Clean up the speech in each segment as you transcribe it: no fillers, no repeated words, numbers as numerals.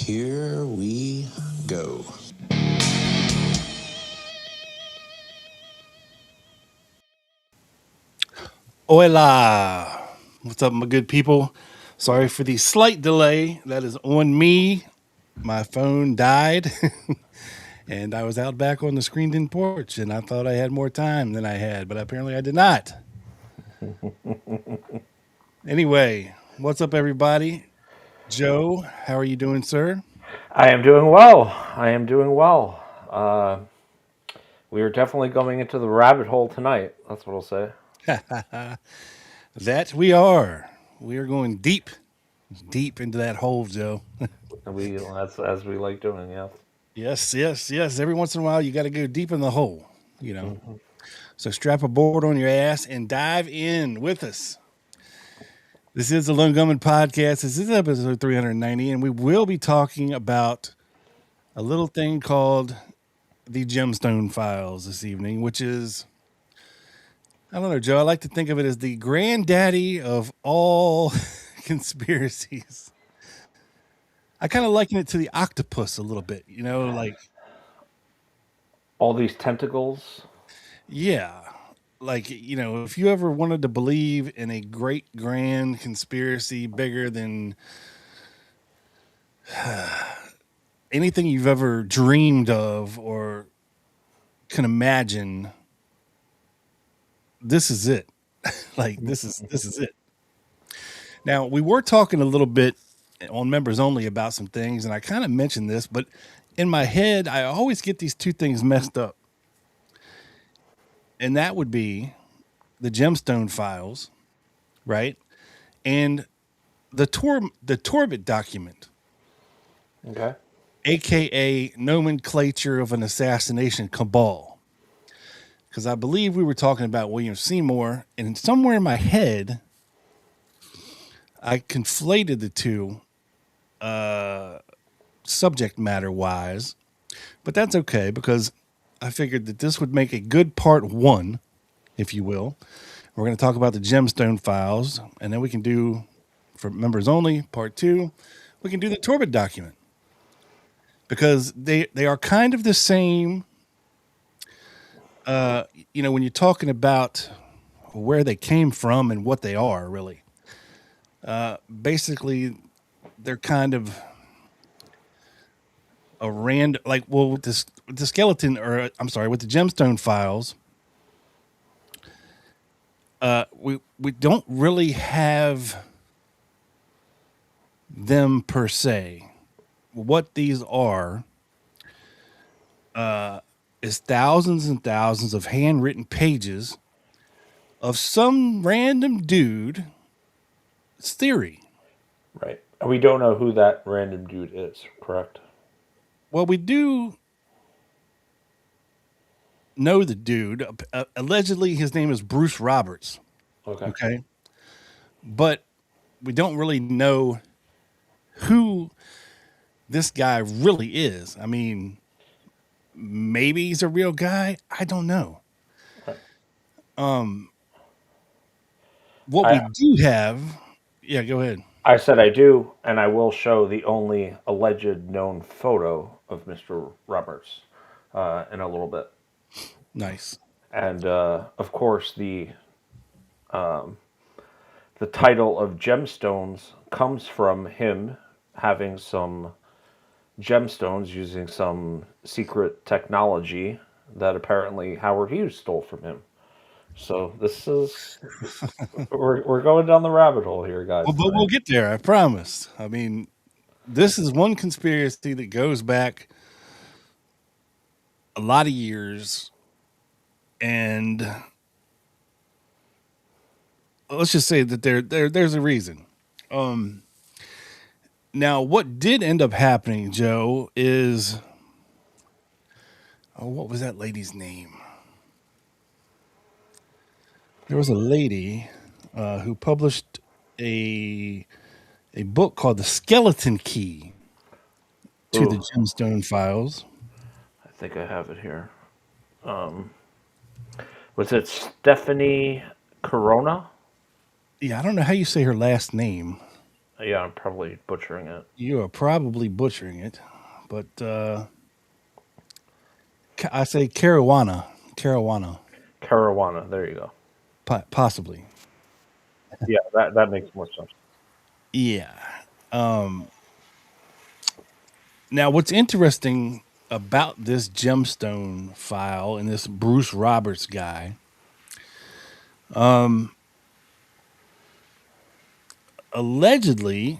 Here we go. Hola. What's up, my good people? Sorry for the slight delay. That is on me. My phone died, and I was out back on the screened-in porch, and I thought I had more time than I had, but apparently I did not. Anyway, what's up, everybody? Joe, how are you doing, sir? I am doing well. I am doing well. We are definitely going into the rabbit hole tonight. That's what I'll say. That we are. We are going deep, deep into that hole, Joe. That's as we like doing. Yeah. Yes. Every once in a while, you got to go deep in the hole. So strap a board on your ass and dive in with us. This is the Lone Gunman Podcast. This is episode 390, and we will be talking about a little thing called the Gemstone Files this evening, which is, I don't know, Joe, I like to think of it as the granddaddy of all conspiracies. I kind of liken it to the octopus a little bit, like, All these tentacles. yeah. Like, if you ever wanted to believe in a great grand conspiracy bigger than anything you've ever dreamed of or can imagine, this is it. Like, this is it. Now, we were talking a little bit on members only about some things, and I kind of mentioned this, but in my head, I always get these two things messed up. And that would be the Gemstone Files, right? And the Torbit document, Okay. aka nomenclature of an assassination cabal. Because I believe we were talking about William Seymour, and somewhere in my head, I conflated the two subject matter wise, but that's okay because I figured that this would make a good part one, if you will. We're going to talk about the Gemstone Files, and then we can do, for members only, part two, we can do the Torbit document. Because they are kind of the same, when you're talking about where they came from and what they are, really. Basically, they're kind of a random, like, well, with the skeleton, or I'm sorry, with the Gemstone Files, we don't really have them per se. What these are is thousands and thousands of handwritten pages of some random dude's theory. Right. We don't know who that random dude is. Correct. Well, we do know the dude. Allegedly, his name is Bruce Roberts. Okay. Okay. But we don't really know who this guy really is. I mean, maybe he's a real guy. I don't know. Right. What we I do have, yeah, go ahead. I said I do, and I will show the only alleged known photo of Mr. Roberts in a little bit, Nice. and of course the title of gemstones comes from him having some gemstones using some secret technology that apparently Howard Hughes stole from him. So this is we're going down the rabbit hole here, guys. Well, but we'll get there. I promise. I mean, this is one conspiracy that goes back a lot of years, and let's just say that there's a reason. Now, what did end up happening, Joe, is what was that lady's name? There was a lady who published a book called "The Skeleton Key to the Ooh, Gemstone Files." I think I have it here. Was it Stephanie Corona? Yeah, I don't know how you say her last name. Yeah, I'm probably butchering it. You are probably butchering it, but I say Caruana. Caruana, Caruana. There you go. possibly. Yeah, that makes more sense. Yeah. Um, Now, what's interesting about this Gemstone file and this Bruce Roberts guy, allegedly,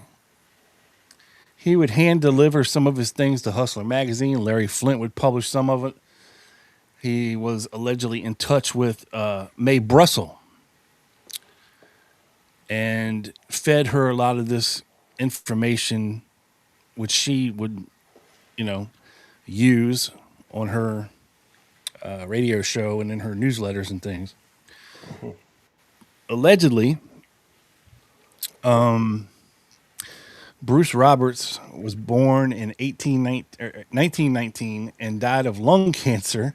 he would hand deliver some of his things to Hustler magazine. Larry Flint would publish some of it. He was allegedly in touch with Mae Brussel and fed her a lot of this information, which she would, you know, use on her radio show and in her newsletters and things. Mhm. Allegedly, Bruce Roberts was born in 1919 and died of lung cancer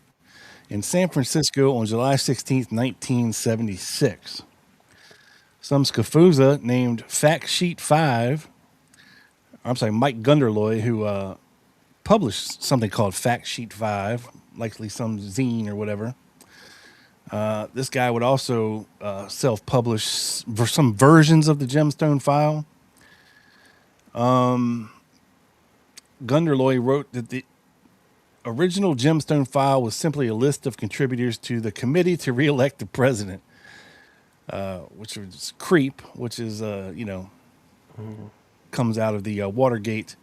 in San Francisco on July 16th, 1976. Some Scafuza named Fact Sheet 5, Mike Gunderloy, who published something called Fact Sheet 5, likely some zine or whatever. This guy would also self-publish some versions of the Gemstone file. Gunderloy wrote that the original Gemstone file was simply a list of contributors to the committee to reelect the president, which was creep, which is, Mhm. comes out of the Watergate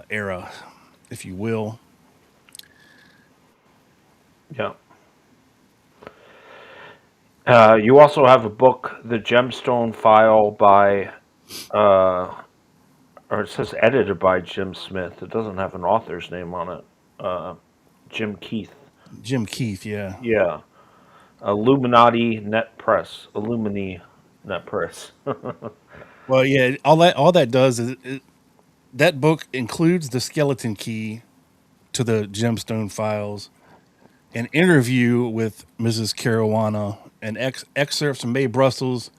era, if you will. Yeah. You also have a book, The Gemstone File, by, or it says edited by Jim Smith. It doesn't have an author's name on it. Jim Keith. Jim Keith, yeah. Yeah. Illuminati Net Press. Illumini Net Press. Well, yeah, all that does is that book includes the skeleton key to the Gemstone files, an interview with Mrs. Caruana, and excerpts from Mae Brussels'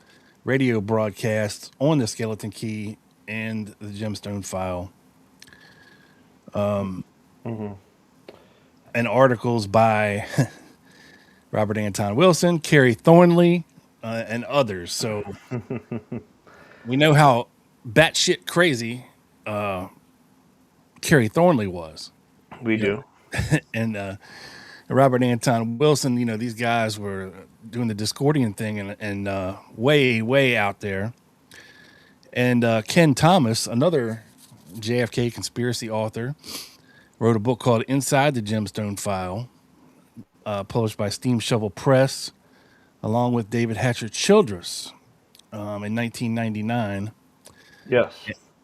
radio broadcasts on the skeleton key and the Gemstone file, Hmm. and articles by Robert Anton Wilson, Carrie Thornley, and others. So we know how batshit crazy Carrie Thornley was, We you do. know, and Robert Anton Wilson. You know, these guys were doing the Discordian thing and way, way out there. And Ken Thomas, another JFK conspiracy author, wrote a book called Inside the Gemstone File, published by Steam Shovel Press, along with David Hatcher Childress in 1999. Yes.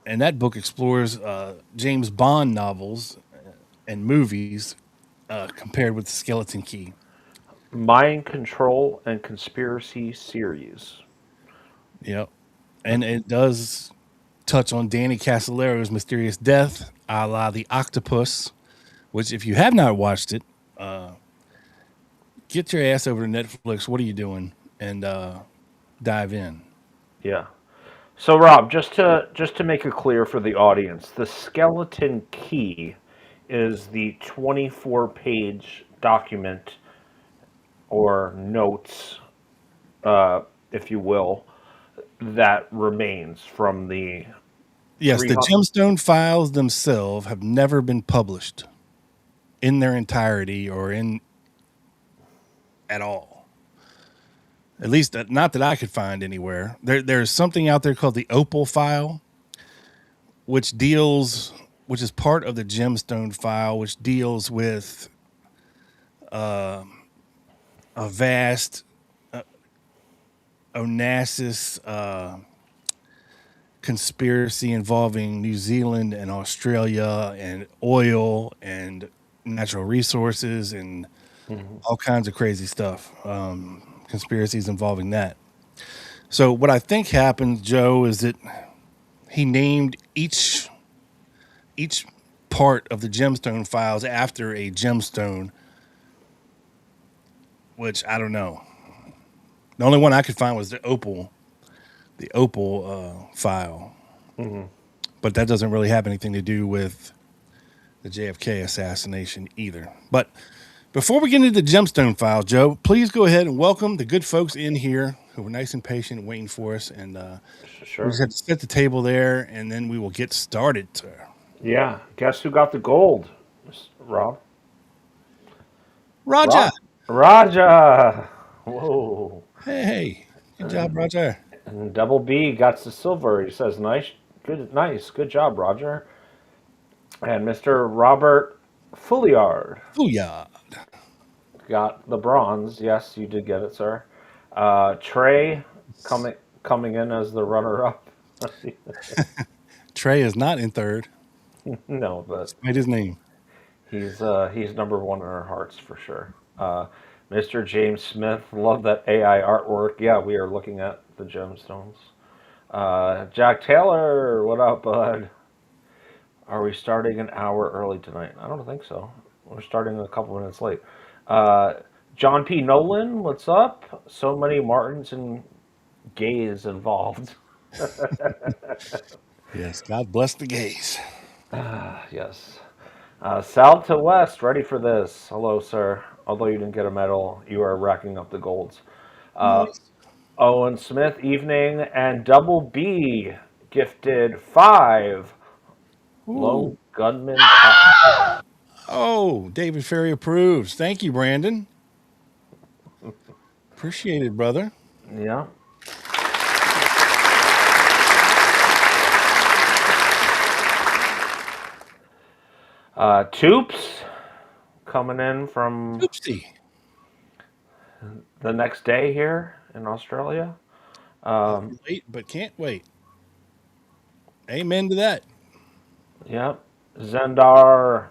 And that book explores James Bond novels and movies compared with the Skeleton Key. Mind Control and Conspiracy Series. Yep. And it does touch on Danny Casollero's mysterious death, a la The Octopus, which, if you have not watched it, get your ass over to Netflix. What are you doing? And dive in. Yeah. So Rob, just to make it clear for the audience, the Skeleton Key is the 24-page document or notes, if you will, that remains from the Yes, the 300. Gemstone files themselves have never been published in their entirety or in at all. At least not that I could find anywhere. There's something out there called the Opal file, which is part of the Gemstone file, which deals with a vast Onassis conspiracy involving New Zealand and Australia and oil and natural resources and Mhm. all kinds of crazy stuff. Conspiracies involving that. So what I think happened, Joe, is that he named each part of the Gemstone files after a gemstone, which I don't know. The only one I could find was the Opal file. But that doesn't really have anything to do with the JFK assassination either. But before we get into the Gemstone Files, Joe, please go ahead and welcome the good folks in here who were nice and patient waiting for us. And we just Sure. have to set the table there, and then we will get started, sir. Yeah. Guess who got the gold? Rob. Roger. Rob. Raja. Whoa. Hey. Good job, Roger. And Double B got the silver. He says, nice, good job, Roger. And Mr. Robert Fouliard Booyah. got the bronze. Yes, you did get it, sir. Trey coming in as the runner-up. Trey is not in third. No, but Despite his name. he's number one in our hearts for sure. Mr. James Smith, love that AI artwork. Yeah, we are looking at the gemstones. Jack Taylor, what up, bud? Are we starting an hour early tonight? I don't think so. We're starting a couple minutes late. Uh, John P. Nolan, what's up? So many Martins and gays involved. Yes, God bless the gays. Yes. South to West, ready for this. Hello, sir. Although you didn't get a medal, you are racking up the golds. Nice. Owen Smith, evening, and Double B gifted 5 Ooh. lone gunman. Oh, David Ferry approves. Thank you, Brandon. Appreciate it, brother. Yeah. Toops coming in from Oopsie. the next day here in Australia. Late, but can't wait. Amen to that. Yep. Zendar,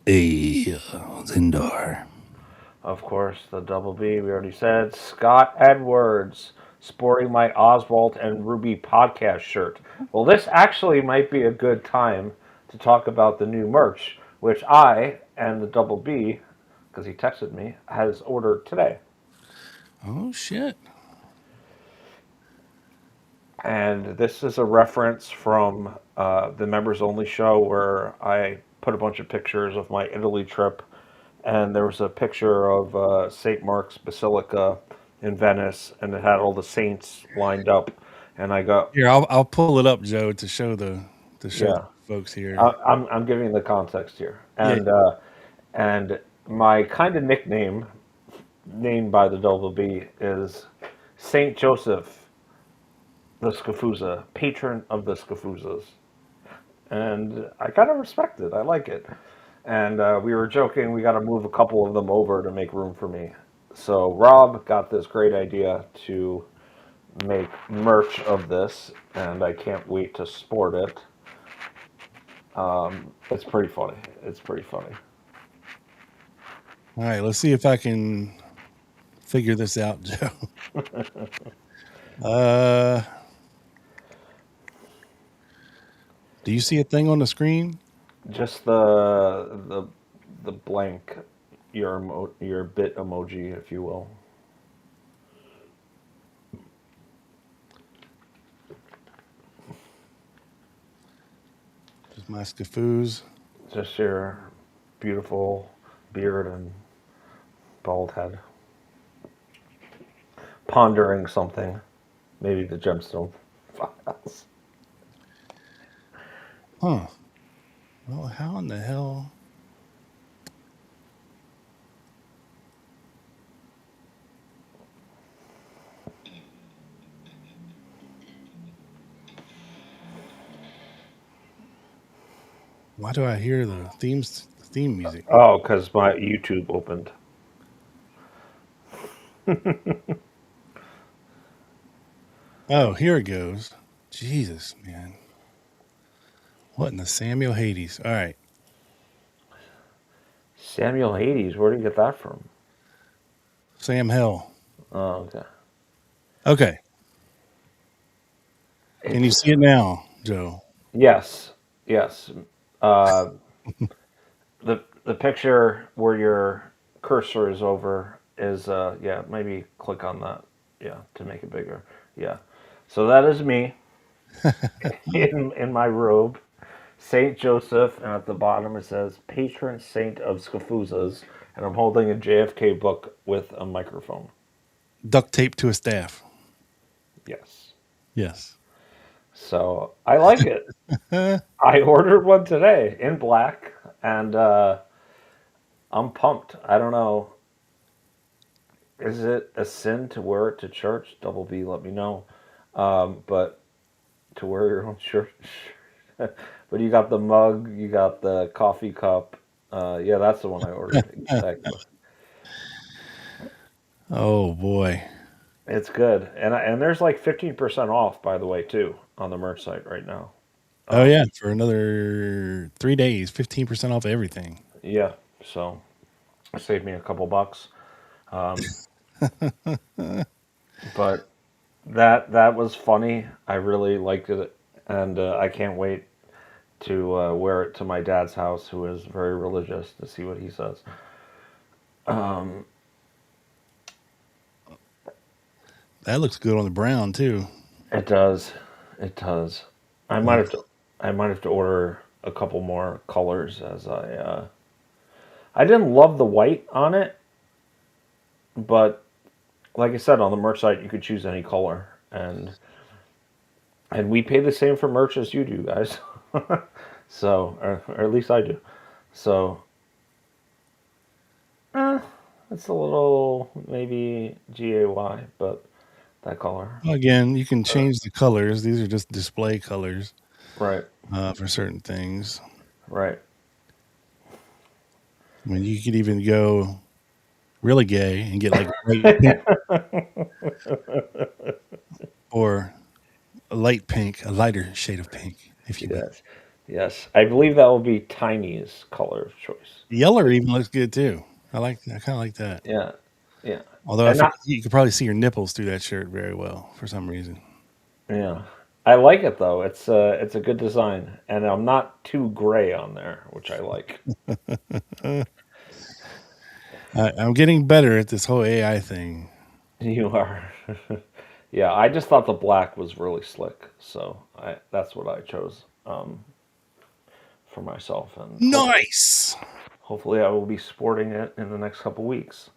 Hey, Zindar. of course, the Double B, we already said. Scott Edwards, sporting my Oswald and Ruby podcast shirt. Well, this actually might be a good time to talk about the new merch, which I and the Double B, because he texted me, has ordered today. Oh, shit. And this is a reference from the members only show where I put a bunch of pictures of my Italy trip, and there was a picture of St. Mark's Basilica in Venice, and it had all the saints lined up. And I got, Here, I'll pull it up, Joe, to show the yeah, folks here. I'm giving the context here, Yeah. and my kind of nickname, named by the Double B, is Saint Joseph the Scafuza, patron of the Scafuzas. And I kind of respect it. I like it. And we were joking, we got to move a couple of them over to make room for me. So Rob got this great idea to make merch of this, and I can't wait to sport it. It's pretty funny. It's pretty funny. All right, let's see if I can figure this out, Joe. Do you see a thing on the screen? Just the blank your bit emoji, if you will. Just my scafoos. Just your beautiful beard and bald head. Pondering something. Maybe the Gemstone Files. Huh. Well, how in the hell? Why do I hear the theme music? Oh, because my YouTube opened. Oh, here it goes. Jesus, man. What in the Samuel Hades? All right. Samuel Hades, where did you get that from? Sam Hell. Oh, okay. Okay. Can you see it now, Joe? Yes, yes. Uh, the picture where your cursor is over is yeah. Maybe click on that. Yeah, to make it bigger. Yeah. So that is me. in my robe, Saint Joseph, and at the bottom it says patron saint of Scafuzas, and I'm holding a JFK book with a microphone. Duct tape to a staff. Yes. Yes. So I like it. I ordered one today in black, and I'm pumped. I don't know. Is it a sin to wear it to church? Double B, let me know. But to wear your own shirt. But you got the mug, you got the coffee cup. Yeah, that's the one I ordered. Exactly. Oh boy. It's good, and there's like 15% off, by the way, too, on the merch site right now. Oh yeah, for another 3 days, 15% off everything. Yeah, so it saved me a couple bucks. But that was funny. I really liked it, and I can't wait to wear it to my dad's house, who is very religious, to see what he says. That looks good on the brown too. It does, it does. I might have to, I might have to order a couple more colors as I didn't love the white on it, but like I said on the merch site, you could choose any color, and we pay the same for merch as you do, guys. So, or at least I do. So, it's a little maybe gay, but that color, Again, you can change the colors. These are just display colors right, for certain things. right. I mean, you could even go really gay and get like light pink or a light pink, a lighter shade of pink, if you will. Yes, yes. I believe that will be Tiny's color of choice. Yellow even looks good too. I like. I kind of like that. Yeah, yeah, Although and not, you could probably see your nipples through that shirt very well for some reason. yeah. I like it though. It's a good design, and I'm not too gray on there, which I like. I'm getting better at this whole AI thing. You are. Yeah, I just thought the black was really slick, so that's what I chose for myself, and Nice. hopefully I will be sporting it in the next couple weeks.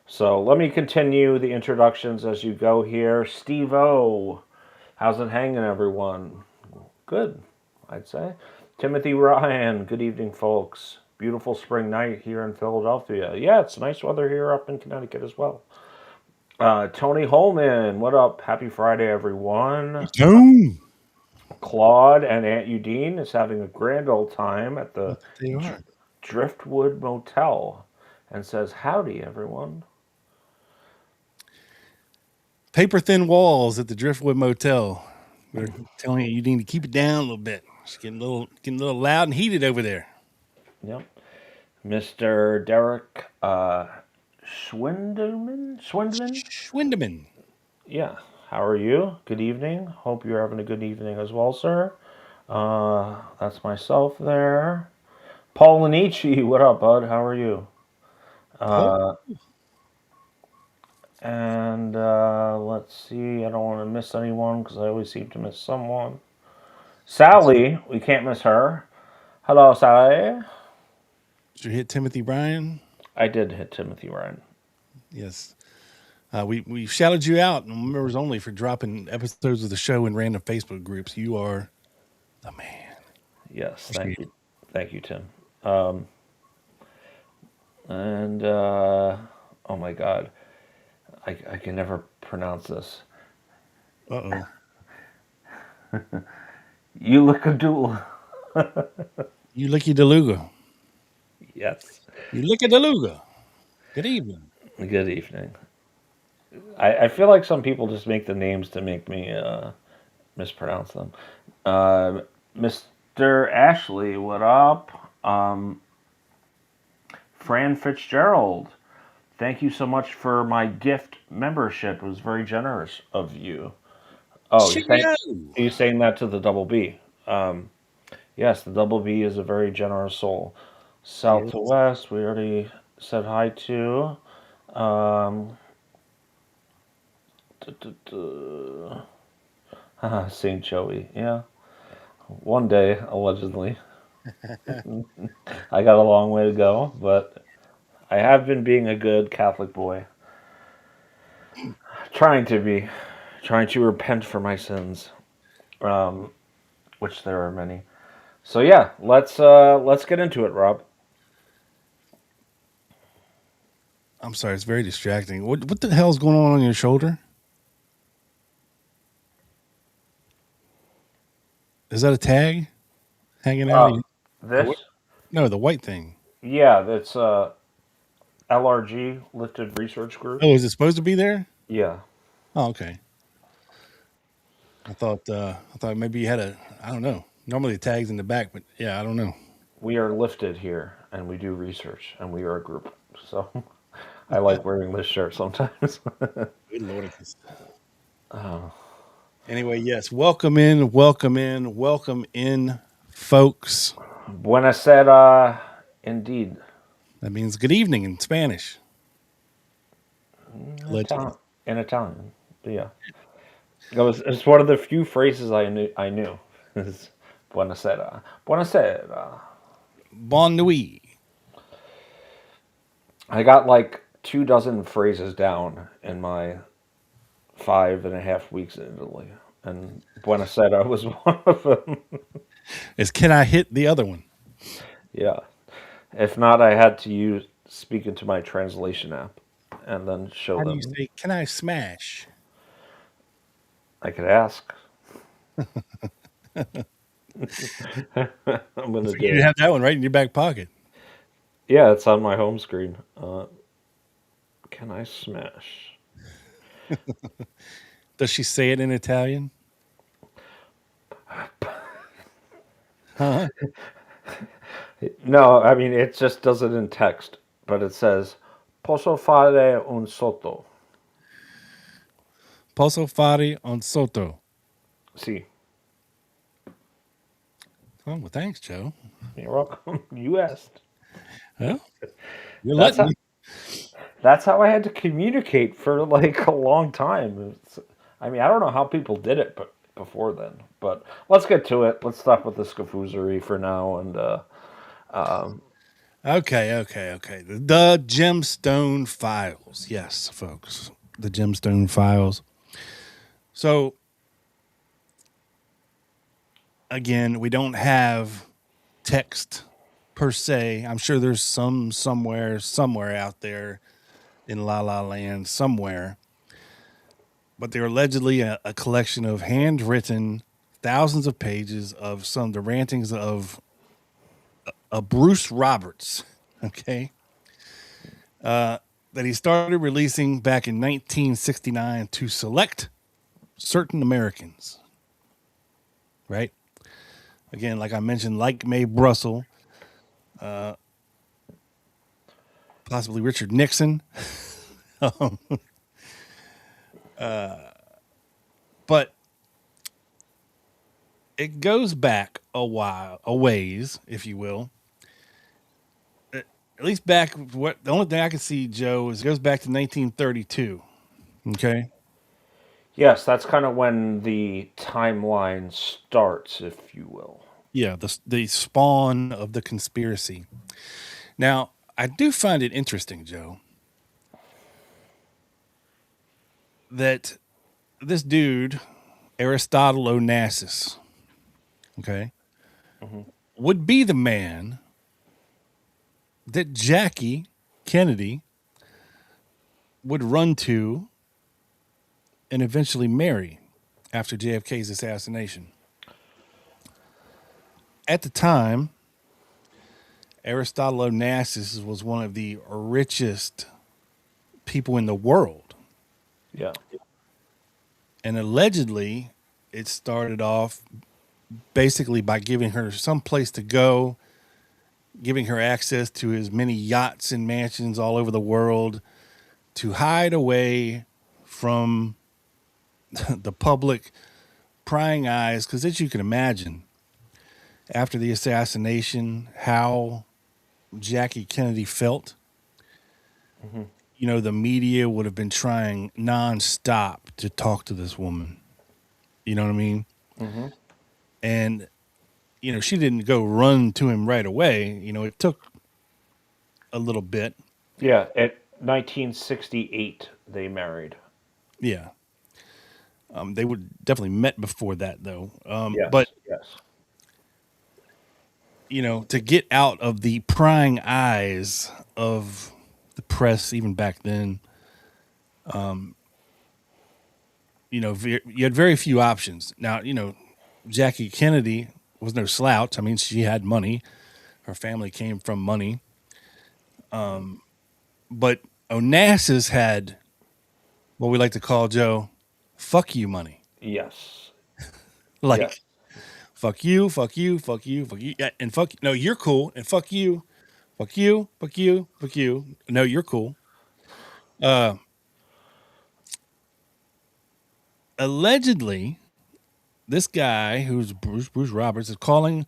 So let me continue the introductions as you go here. Steve O, how's it hanging, everyone? Good, I'd say. Timothy Ryan, good evening, folks. Beautiful spring night here in Philadelphia. Yeah, it's nice weather here up in Connecticut as well. Tony Holman, what up? Happy Friday, everyone. Boom. Claude and Aunt Udine is having a grand old time at the They are. Driftwood Motel and says, howdy, everyone. Paper thin walls at the Driftwood Motel. We're telling you need to keep it down a little bit. It's getting a little loud and heated over there. Yep. Mr. Derek Schwindeman? Schwindeman. Yeah. How are you? Good evening. Hope you're having a good evening as well, sir. That's myself there. Paul Lanichi, what up, bud? How are you? Oh, And let's see. I don't want to miss anyone because I always seem to miss someone. Sally, we can't miss her. Hello, Sally. did you hit Timothy Bryan? I did hit Timothy Ryan. Yes. We shouted you out on members only for dropping episodes of the show in random Facebook groups. You are the man. Yes, Appreciate thank you, Tim. And oh my God, I can never pronounce this. Uh-oh. You look a duel. You licky deluga. Yes. You licky deluga. Good evening. Good evening. I feel like some people just make the names to make me mispronounce them. Mr. Ashley, what up? Fran Fitzgerald, thank you so much for my gift membership. It was very generous of you. Oh, you're saying that to the double B. Yes, the double B is a very generous soul. South to west, we already said hi to. St. Joey. Yeah. One day, allegedly. I got a long way to go, but I have been being a good Catholic boy. Trying to be. Trying to repent for my sins. Um, which there are many. So yeah, let's get into it, Rob. I'm sorry, it's very distracting. What the hell's going on your shoulder? Is that a tag hanging out? Uh, The white, this, no, the white thing. yeah, that's LRG, Lifted Research Group. Oh, is it supposed to be there? Yeah, Oh, okay. I thought maybe you had a. I don't know. Normally the tag's in the back, but yeah, I don't know. we are lifted here, and we do research, and we are a group. So I like wearing this shirt sometimes. Good Lord. Anyway, yes, welcome in, welcome in, welcome in, folks. Buenasera, indeed. That means good evening in Spanish. Allegedly. In Italian. Yeah. It's one of the few phrases I knew. Is buonasera. Buonasera. Bon nuit. I got like 2 dozen phrases down in my 5.5 weeks in Italy. And buonasera was one of them. Is can I hit the other one? Yeah. If not, I had to speak into my translation app and then show How do them. you say can I smash? I could ask. I'm gonna So do you it. have that one right in your back pocket. Yeah, it's on my home screen. Can I smash? Does she say it in Italian? Huh? No, I mean it just does it in text, but it says "Posso fare un sotto." Posso fare un sotto. See, Oh, well, thanks, Joe. you're welcome. You asked. Well, you're That's letting how, me. that's how I had to communicate for like a long time. I mean, I don't know how people did it, but before then. But let's get to it. Let's stop with the scafoozery for now, and um, Okay. The Gemstone Files. Yes, folks. The Gemstone Files. So, again, we don't have text per se. I'm sure there's somewhere out there in La La Land somewhere. But they're allegedly a collection of handwritten thousands of pages of the rantings of Bruce Roberts. Okay. That he started releasing back in 1969 to select certain Americans. Right? Again, like I mentioned, like Mae Brussel, possibly Richard Nixon. But it goes back a ways, if you will. At least back, the only thing I can see, Joe, is it goes back to 1932. Okay. yes, that's kind of when the timeline starts, if you will. Yeah, the spawn of the conspiracy. Now, I do find it interesting, Joe, that this dude, Aristotle Onassis, okay, Hmm. would be the man that Jackie Kennedy would run to and eventually marry after JFK's assassination. At the time, Aristotle Onassis was one of the richest people in the world. Yeah. And allegedly, it started off basically by giving her some place to go, giving her access to as many yachts and mansions all over the world to hide away from the public prying eyes. Because as you can imagine, after the assassination, how Jackie Kennedy felt, Hmm. the media would have been trying nonstop to talk to this woman. You know what I mean? Mm-hmm. And, she didn't go run to him right away. It took a little bit. Yeah, at 1968 they married. Yeah. They would definitely met before that, though. But, Yes, yes. to get out of the prying eyes of the press, even back then, you had very few options. Now, Jackie Kennedy was no slouch. I mean, she had money. Her family came from money. But Onassis had what we like to call, Joe, fuck you money. Yes. Yes. Like, fuck you, fuck you, fuck you, fuck you. Yeah, and fuck, no, you're cool. And fuck you, fuck you, fuck you, fuck you. No, you're cool. Allegedly, this guy, who's Bruce Roberts, is calling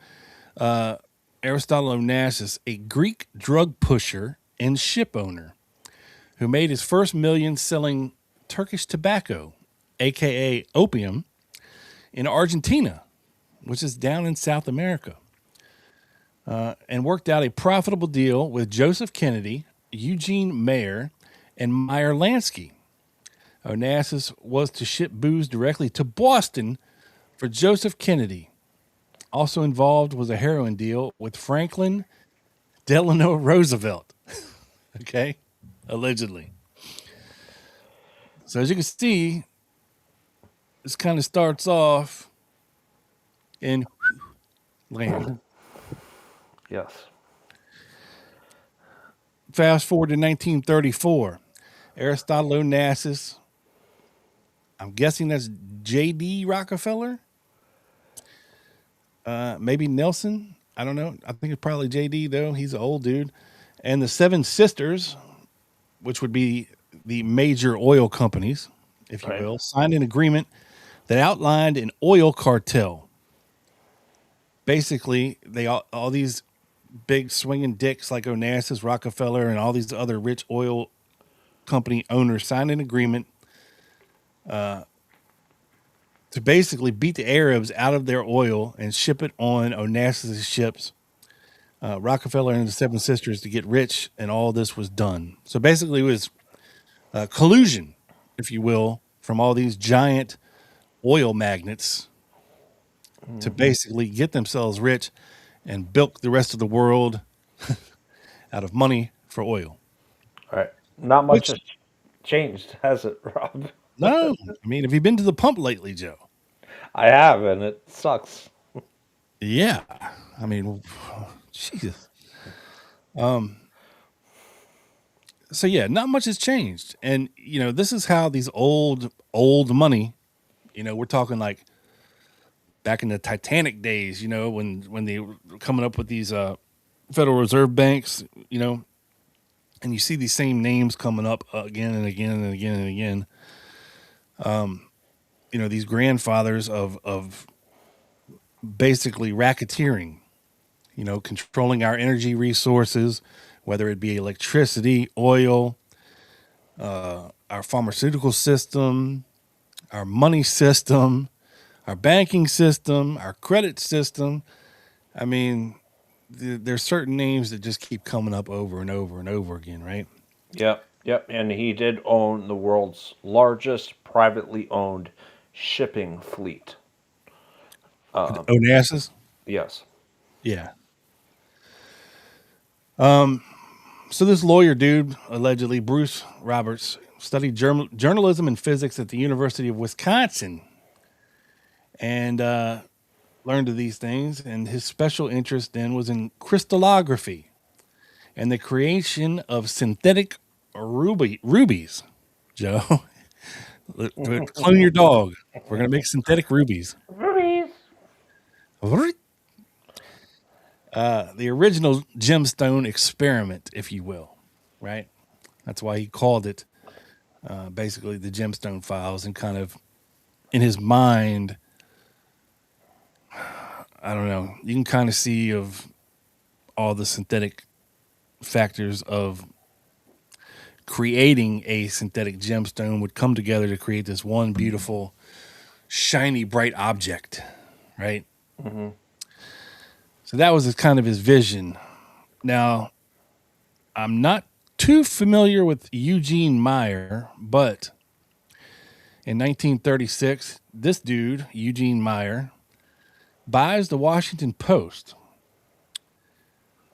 Aristotle Onassis a Greek drug pusher and ship owner who made his first million selling Turkish tobacco, aka opium, in Argentina, which is down in South America, and worked out a profitable deal with Joseph Kennedy, Eugene Mayer, and Meyer Lansky. Onassis was to ship booze directly to Boston for Joseph Kennedy. Also involved was a heroin deal with Franklin Delano Roosevelt. Okay, allegedly. So as you can see, this kind of starts off in land. Yes. Fast forward to 1934. Aristotle Onassis, I'm guessing that's J.D. Rockefeller, maybe Nelson. I don't know. I think it's probably J.D. though. He's an old dude. And the Seven Sisters, which would be the major oil companies, if you Right. will, signed an agreement that outlined an oil cartel. Basically, they all these big swinging dicks like Onassis, Rockefeller, and all these other rich oil company owners signed an agreement to basically beat the Arabs out of their oil and ship it on Onassis' ships. Rockefeller and the Seven Sisters to get rich, and all this was done. So basically, it was collusion, if you will, from all these giant oil magnates to basically get themselves rich and bilk the rest of the world out of money for oil. All right. Not much Which, has changed, has it, Rob? no, I mean, have you been to the pump lately, Joe? I have, and it sucks. Yeah, I mean, Jesus. So yeah, not much has changed, and this is how these old money. We're talking like back in the Titanic days. When they were coming up with these Federal Reserve banks. And you see these same names coming up again and again and again and again. These grandfathers of basically racketeering, controlling our energy resources, whether it be electricity, oil, our pharmaceutical system, our money system, our banking system, our credit system. I mean, there's certain names that just keep coming up over and over and over again, right? Yep, yep. And he did own the world's largest privately owned shipping fleet. Onassis? Yes. Yeah. So this lawyer dude, allegedly Bruce Roberts, studied journalism and physics at the University of Wisconsin, and learned of these things. And his special interest then was in crystallography and the creation of synthetic rubies. Joe, clone your dog. We're gonna make synthetic rubies. Rubies. The original gemstone experiment, if you will, right? That's why he called it basically the Gemstone Files, and kind of in his mind, I don't know, you can kind of see of all the synthetic factors of creating a synthetic gemstone would come together to create this one beautiful shiny, bright object, right? So that was kind of his vision. Now, I'm not too familiar with Eugene Meyer, but in 1936, this dude, Eugene Meyer, buys the Washington Post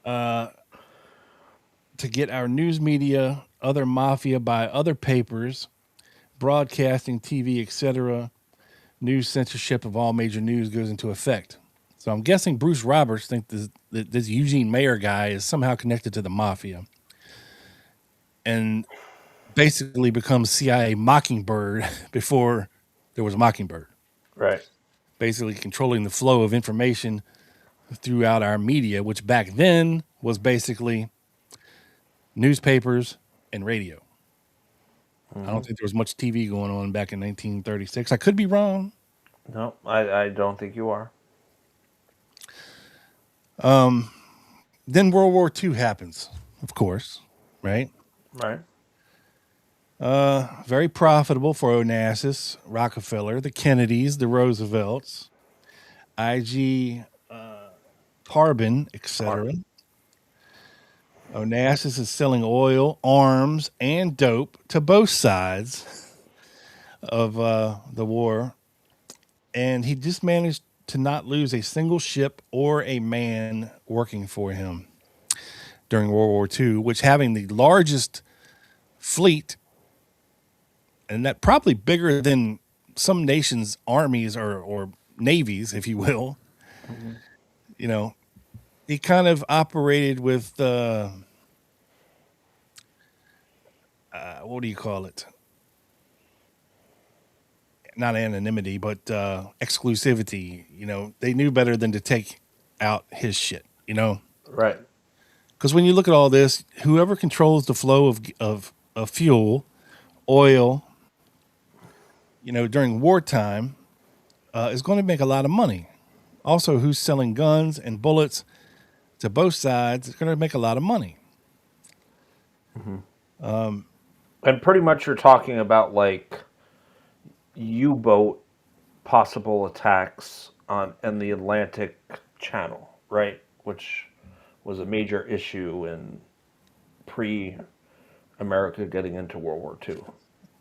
to get our news media, other mafia by other papers, broadcasting, TV, etc. News censorship of all major news goes into effect. So I'm guessing Bruce Roberts thinks this Eugene Meyer guy is somehow connected to the mafia and basically becomes CIA Mockingbird before there was Mockingbird. Right. Basically controlling the flow of information throughout our media, which back then was basically newspapers and radio. I don't think there was much TV going on back in 1936. I could be wrong. No, I don't think you are. Then World War II happens, of course, right? Right. Very profitable for Onassis, Rockefeller, the Kennedys, the Roosevelts, IG, Carbon, etc. Onassis is selling oil, arms, and dope to both sides of the war, and he just managed to not lose a single ship or a man working for him during World War II, which having the largest fleet, and that probably bigger than some nations' armies or navies, if you will. You know, he kind of operated with what do you call it? Not anonymity, but exclusivity. You know, they knew better than to take out his shit. You know, Right. because when you look at all this, whoever controls the flow of fuel, oil, you know, during wartime, is going to make a lot of money. Also, who's selling guns and bullets to both sides is going to make a lot of money. And pretty much you're talking about like U-boat possible attacks on in the Atlantic Channel, right? Which was a major issue in pre-America getting into World War II.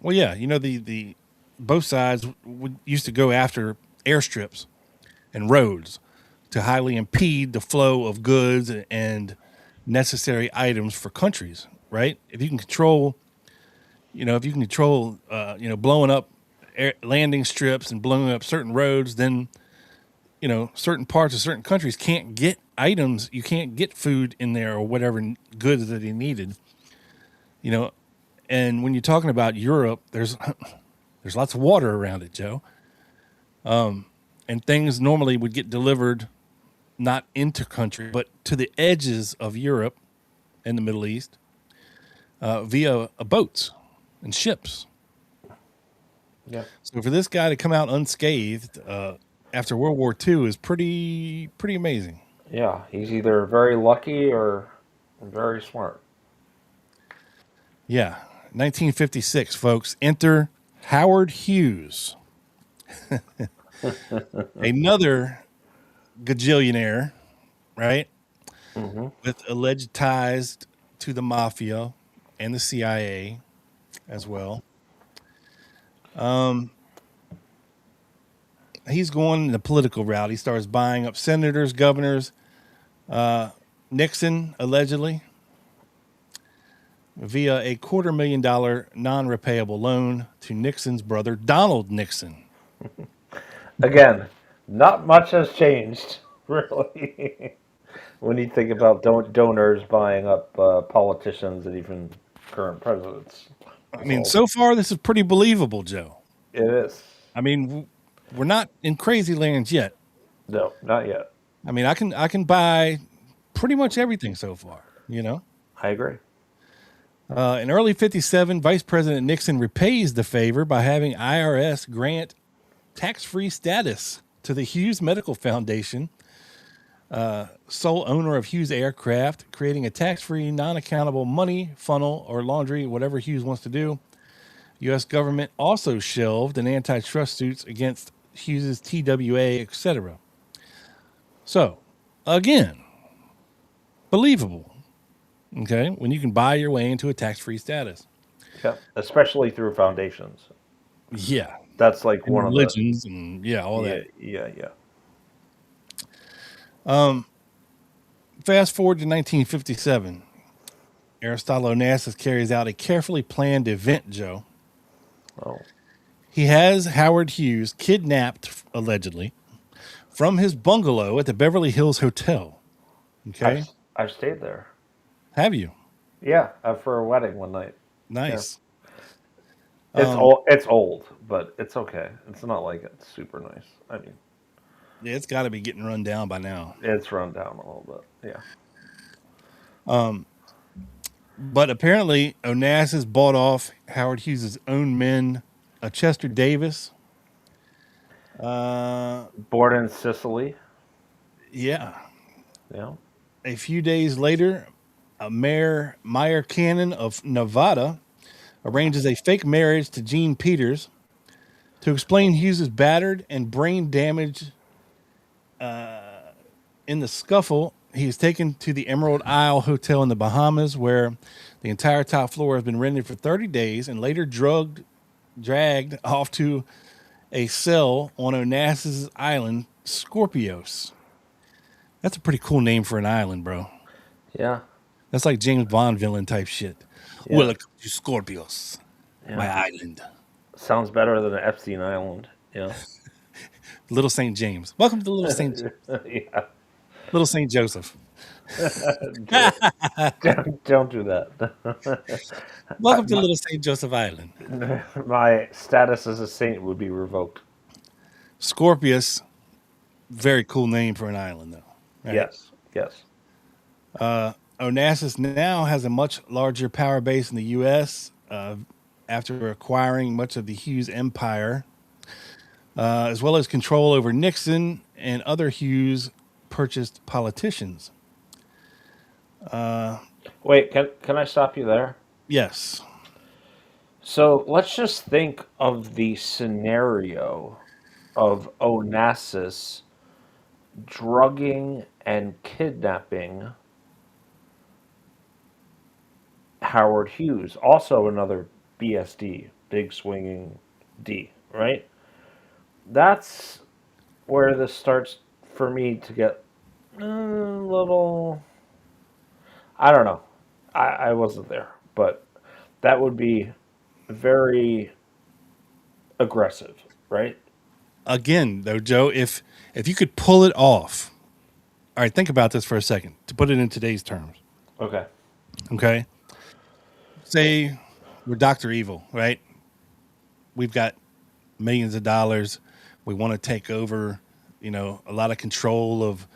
Well, yeah, you know, the both sides used to go after airstrips and roads to highly impede the flow of goods and necessary items for countries, right? If you can control, you know, blowing up landing strips and blowing up certain roads, then, you know, certain parts of certain countries can't get items. You can't get food in there or whatever goods that they needed, you know. And when you're talking about Europe, there's lots of water around it, Joe. And things normally would get delivered not into country, but to the edges of Europe and the Middle East via boats and ships. Yeah. So for this guy to come out unscathed after World War II is pretty amazing. Yeah, he's either very lucky or very smart. Yeah. 1956, folks. Enter Howard Hughes. Another gajillionaire, right? With alleged ties to the mafia and the CIA as well. He's going the political route. He starts buying up senators, governors, Nixon, allegedly, via a $250,000 non-repayable loan to Nixon's brother, Donald Nixon. Again, not much has changed, really, when you think about donors buying up politicians and even current presidents. I mean, so far, this is pretty believable, Joe. It is. I mean, we're not in crazy lands yet. No, not yet. I mean, I can buy pretty much everything so far, you know? I agree. In early 57, Vice President Nixon repays the favor by having IRS grant tax-free status to the Hughes Medical Foundation, sole owner of Hughes Aircraft, creating a tax-free, non-accountable money funnel or laundry, whatever Hughes wants to do. U.S. government also shelved an antitrust suits against Hughes' TWA, etc. So, again, believable. Okay, when you can buy your way into a tax-free status. Yeah, especially through foundations. Yeah, That's like and one of the religions and all that. yeah. Fast forward to 1957. Aristotle Onassis carries out a carefully planned event, Joe. Oh, He has Howard Hughes kidnapped, allegedly, from his bungalow at the Beverly Hills Hotel. Okay. I've stayed there. Have you? Yeah, for a wedding one night. Yeah, Nice. it's old. It's old, but it's okay. It's not like it's super nice. I mean, Yeah, it's got to be getting run down by now. it's run down a little bit. Yeah. But apparently, Onassis bought off Howard Hughes' own men, Chester Davis. Born in Sicily. Yeah. Yeah. A few days later, Mayor Meyer Cannon of Nevada arranges a fake marriage to Gene Peters to explain Hughes' battered and brain damage. In the scuffle, he is taken to the Emerald Isle Hotel in the Bahamas, where the entire top floor has been rented for 30 days and later dragged off to a cell on Onassis Island, Scorpios. That's a pretty cool name for an island, bro. Yeah. That's like James Bond villain type shit. Yeah. Welcome to Scorpios, my Yeah. island. Sounds better than Epstein Island. Yeah. Little St. James. Welcome to Little St. Yeah. Little St. Joseph. Don't do that. Welcome to Little St. Joseph Island. My status as a saint would be revoked. Scorpius, very cool name for an island, though. Right? Yes. Yes. Onassis now has a much larger power base in the U.S. After acquiring much of the Hughes empire, as well as control over Nixon and other Hughes purchased politicians. Wait, can I stop you there? Yes. So let's just think of the scenario of Onassis drugging and kidnapping Howard Hughes, also another BSD, big swinging D, right? That's where this starts for me to get a little. I don't know. I wasn't there, but that would be very aggressive, right? Again, though, Joe, if you could pull it off. All right, think about this for a second to put it in today's terms. Okay. Okay. Say we're Dr. Evil, right? We've got millions of dollars. We want to take over, a lot of control of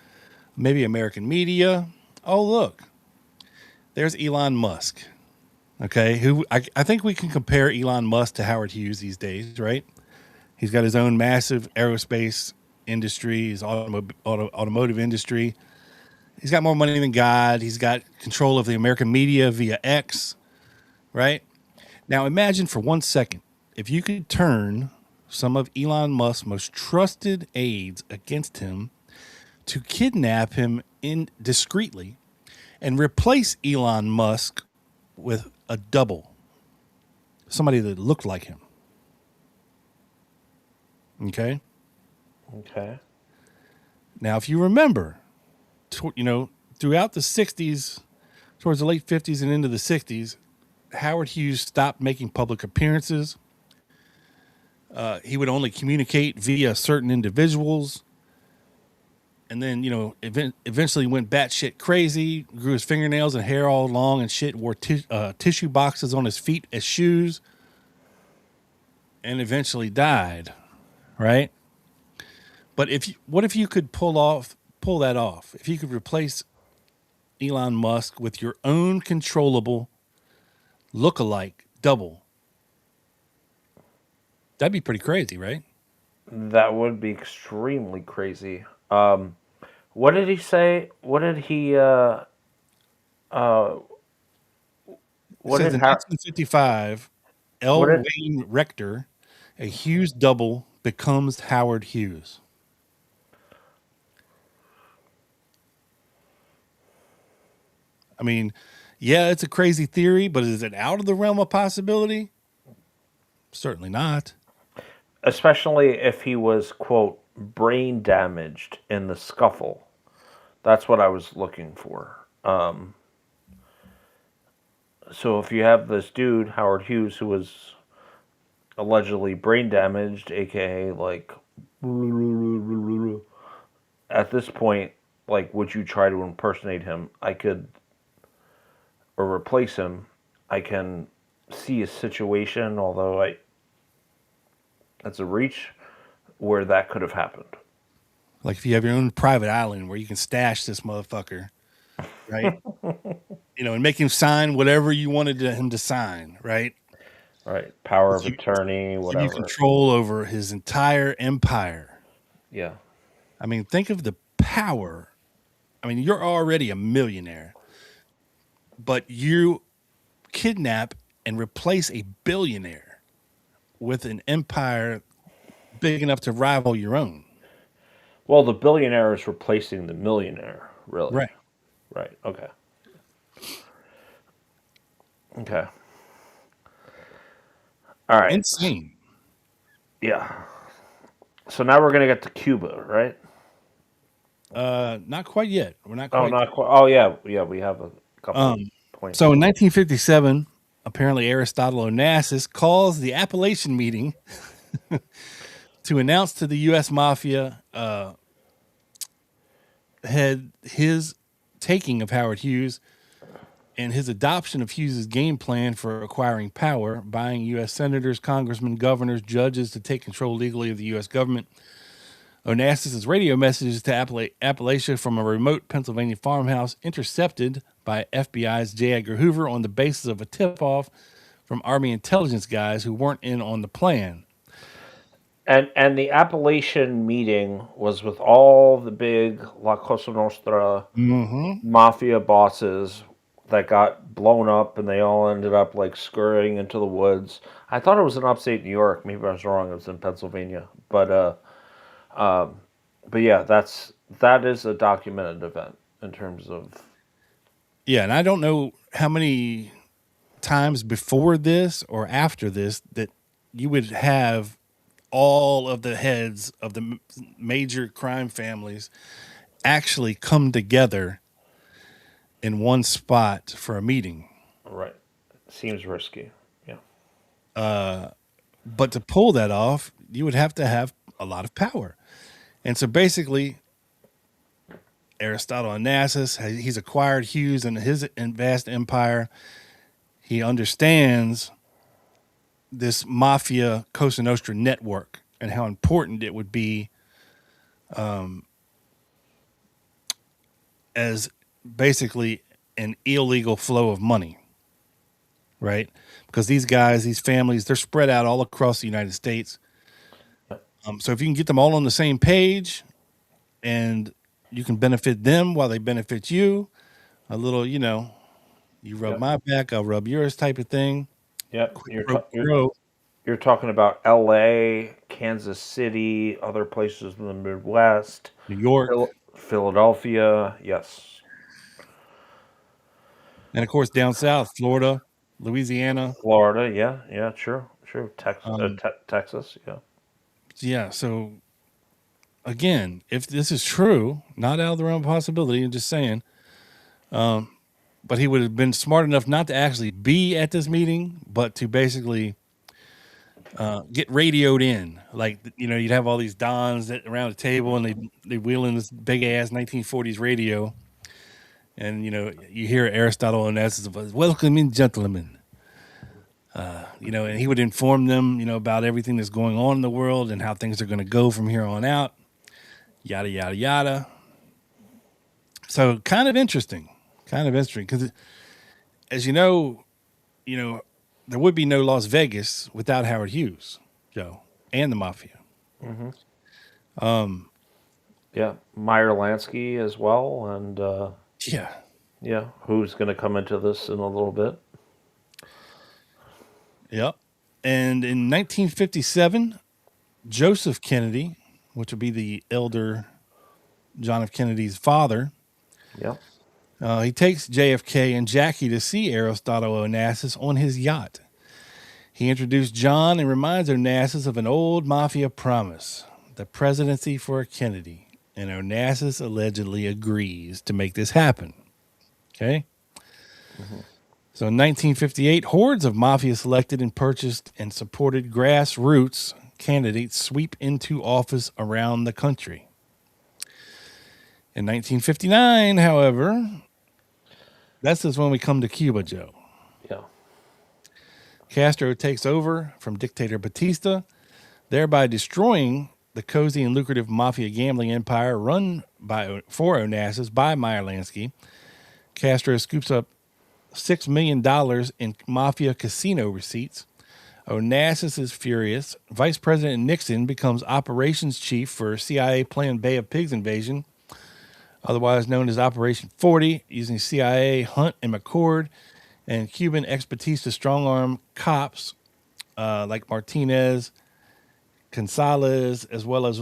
maybe American media. Oh, look, there's Elon Musk. Okay. Who I think we can compare Elon Musk to Howard Hughes these days, right? He's got his own massive aerospace industry, his automotive industry. He's got more money than God. He's got control of the American media via X, right? Now imagine for 1 second if you could turn some of Elon Musk's most trusted aides against him to kidnap him discreetly and replace Elon Musk with a double, somebody that looked like him. Okay. Okay. Now, if you remember, throughout the 60s, towards the late 50s and into the 60s, Howard Hughes stopped making public appearances. He would only communicate via certain individuals. And then, eventually went batshit crazy, grew his fingernails and hair all long and shit, wore tissue boxes on his feet as shoes, and eventually died, right? But what if you could pull that off? If you could replace Elon Musk with your own controllable look-alike double, that'd be pretty crazy, right? That would be extremely crazy. What did he say? What did he? It What says did in Har- 1955, What L. did? Wayne Rector, a Hughes double, becomes Howard Hughes? I mean, yeah, it's a crazy theory, but is it out of the realm of possibility? Certainly not. Especially if he was, quote, brain damaged in the scuffle. That's what I was looking for. So if you have this dude, Howard Hughes, who was allegedly brain damaged, aka like at this point, like, would you try to impersonate him? I could, or replace him. I can see a situation, although that's a reach, where that could have happened. Like if you have your own private island where you can stash this motherfucker, right? And make him sign whatever you wanted him to sign, right? Right. Power of You attorney, give you whatever. control over his entire empire. Yeah. I mean, think of the power. I mean, you're already a millionaire, but you kidnap and replace a billionaire with an empire big enough to rival your own. Well, the billionaire is replacing the millionaire, really. Right. Right. Okay. Okay. All right. Insane. Yeah. So now we're gonna get to Cuba, right? Not quite yet. We're not Oh, quite. not quite. Oh, yeah, yeah. We have a couple of points. So in 1957, apparently Aristotle Onassis calls the Appalachian meeting to announce to the U.S. Mafia head his taking of Howard Hughes and his adoption of Hughes's game plan for acquiring power, buying U.S. senators, congressmen, governors, judges to take control legally of the U.S. government. Onassis' radio messages to Appalachia from a remote Pennsylvania farmhouse intercepted by FBI's J. Edgar Hoover on the basis of a tip-off from Army intelligence guys who weren't in on the plan. And the Appalachian meeting was with all the big La Cosa Nostra mafia bosses that got blown up, and they all ended up like scurrying into the woods. I thought it was in upstate New York. Maybe I was wrong. It was in Pennsylvania. But yeah, that is a documented event in terms of. Yeah, and I don't know how many times before this or after this that you would have all of the heads of the major crime families actually come together in one spot for a meeting. Right. Seems risky. Yeah. But to pull that off, you would have to have a lot of power. And so basically, Aristotle Onassis, he's acquired Hughes and his vast empire. He understands this mafia Cosa Nostra network and how important it would be as basically an illegal flow of money, right? Because these guys, these families, they're spread out all across the United States. So if you can get them all on the same page and you can benefit them while they benefit you, a little, you rub my back, I'll rub yours type of thing. Yep. You're talking about L.A., Kansas City, other places in the Midwest, New York, Philadelphia. Yes. and of course down south, Florida, Louisiana. Florida. Yeah. True. Texas. Yeah. Yeah. So again, if this is true, not out of the realm of possibility, I'm just saying. But he would have been smart enough not to actually be at this meeting, but to basically get radioed in. Like, you'd have all these dons around the table and they wheel in this big ass 1940s radio. And, you hear Aristotle Onassis voice, "Welcome in, gentlemen." And he would inform them, about everything that's going on in the world and how things are going to go from here on out. Yada, yada, yada. So kind of interesting because as you know, there would be no Las Vegas without Howard Hughes, Joe, and the mafia. Mm-hmm. Yeah, Meyer Lansky as well, and yeah, who's going to come into this in a little bit? Yep. And in 1957, Joseph Kennedy, which would be the elder John F. Kennedy's father, Yep. he takes JFK and Jackie to see Aristotle Onassis on his yacht. He introduced John and reminds Onassis of an old mafia promise, the presidency for a Kennedy. And Onassis allegedly agrees to make this happen. Okay? Mm-hmm. So in 1958, hordes of mafia selected and purchased and supported grassroots candidates sweep into office around the country. In 1959, however, that's just when we come to Cuba, Joe. Yeah. Castro takes over from dictator Batista, thereby destroying the cozy and lucrative mafia gambling empire run for Onassis by Meyer Lansky. Castro scoops up $6 million in mafia casino receipts. Onassis is furious. Vice President Nixon becomes operations chief for CIA planned Bay of Pigs invasion, otherwise known as Operation 40, using CIA, Hunt, and McCord, and Cuban expertise to strong-arm cops like Martinez, Gonzalez, as well as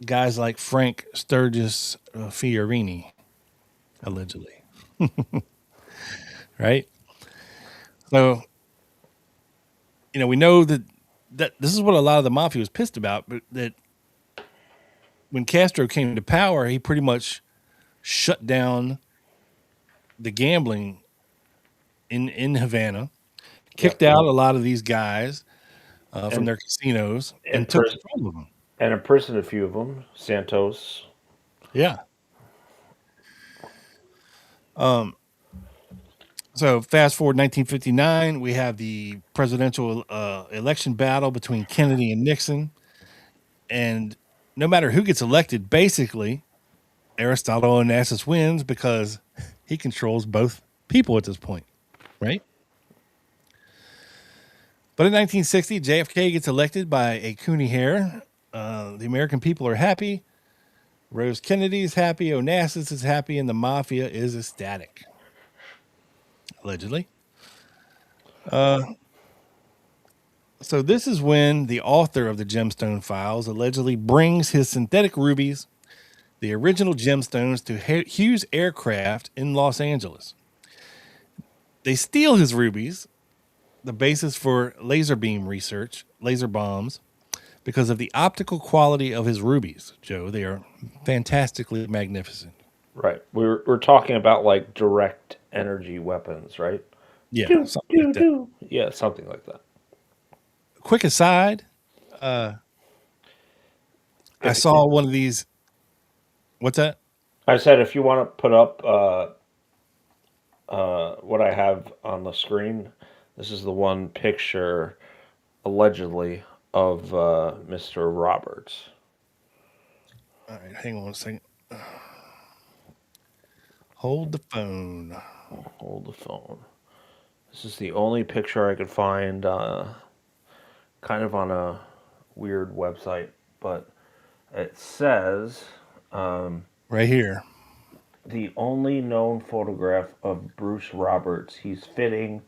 guys like Frank Sturgis Fiorini, allegedly. Right? So, we know that this is what a lot of the mafia was pissed about, but that when Castro came to power, he pretty much shut down the gambling in Havana, kicked out a lot of these guys from their casinos and took control of them. And imprisoned a few of them. Santos. Yeah. So fast forward 1959, we have the presidential election battle between Kennedy and Nixon. And no matter who gets elected, basically, Aristotle Onassis wins because he controls both people at this point, right? But in 1960, JFK gets elected by a Cooney hair. The American people are happy. Rose Kennedy is happy. Onassis is happy. And the mafia is ecstatic. Allegedly. So this is when the author of the Gemstone Files allegedly brings his synthetic rubies, the original gemstones, to Hughes aircraft in Los Angeles. They steal his rubies, the basis for laser beam research, laser bombs, because of the optical quality of his rubies, Joe. They are fantastically magnificent. Right. We're talking about like direct energy weapons, right? Yeah, something like that. Yeah, something like that. Quick aside, I saw one of these. What's that? I said if you want to put up what I have on the screen, this is the one picture allegedly of Mr. Roberts. All right, hang on a second. Hold the phone. Hold the phone. This is the only picture I could find kind of on a weird website, but it says Right here. the only known photograph of Bruce Roberts. He's fitting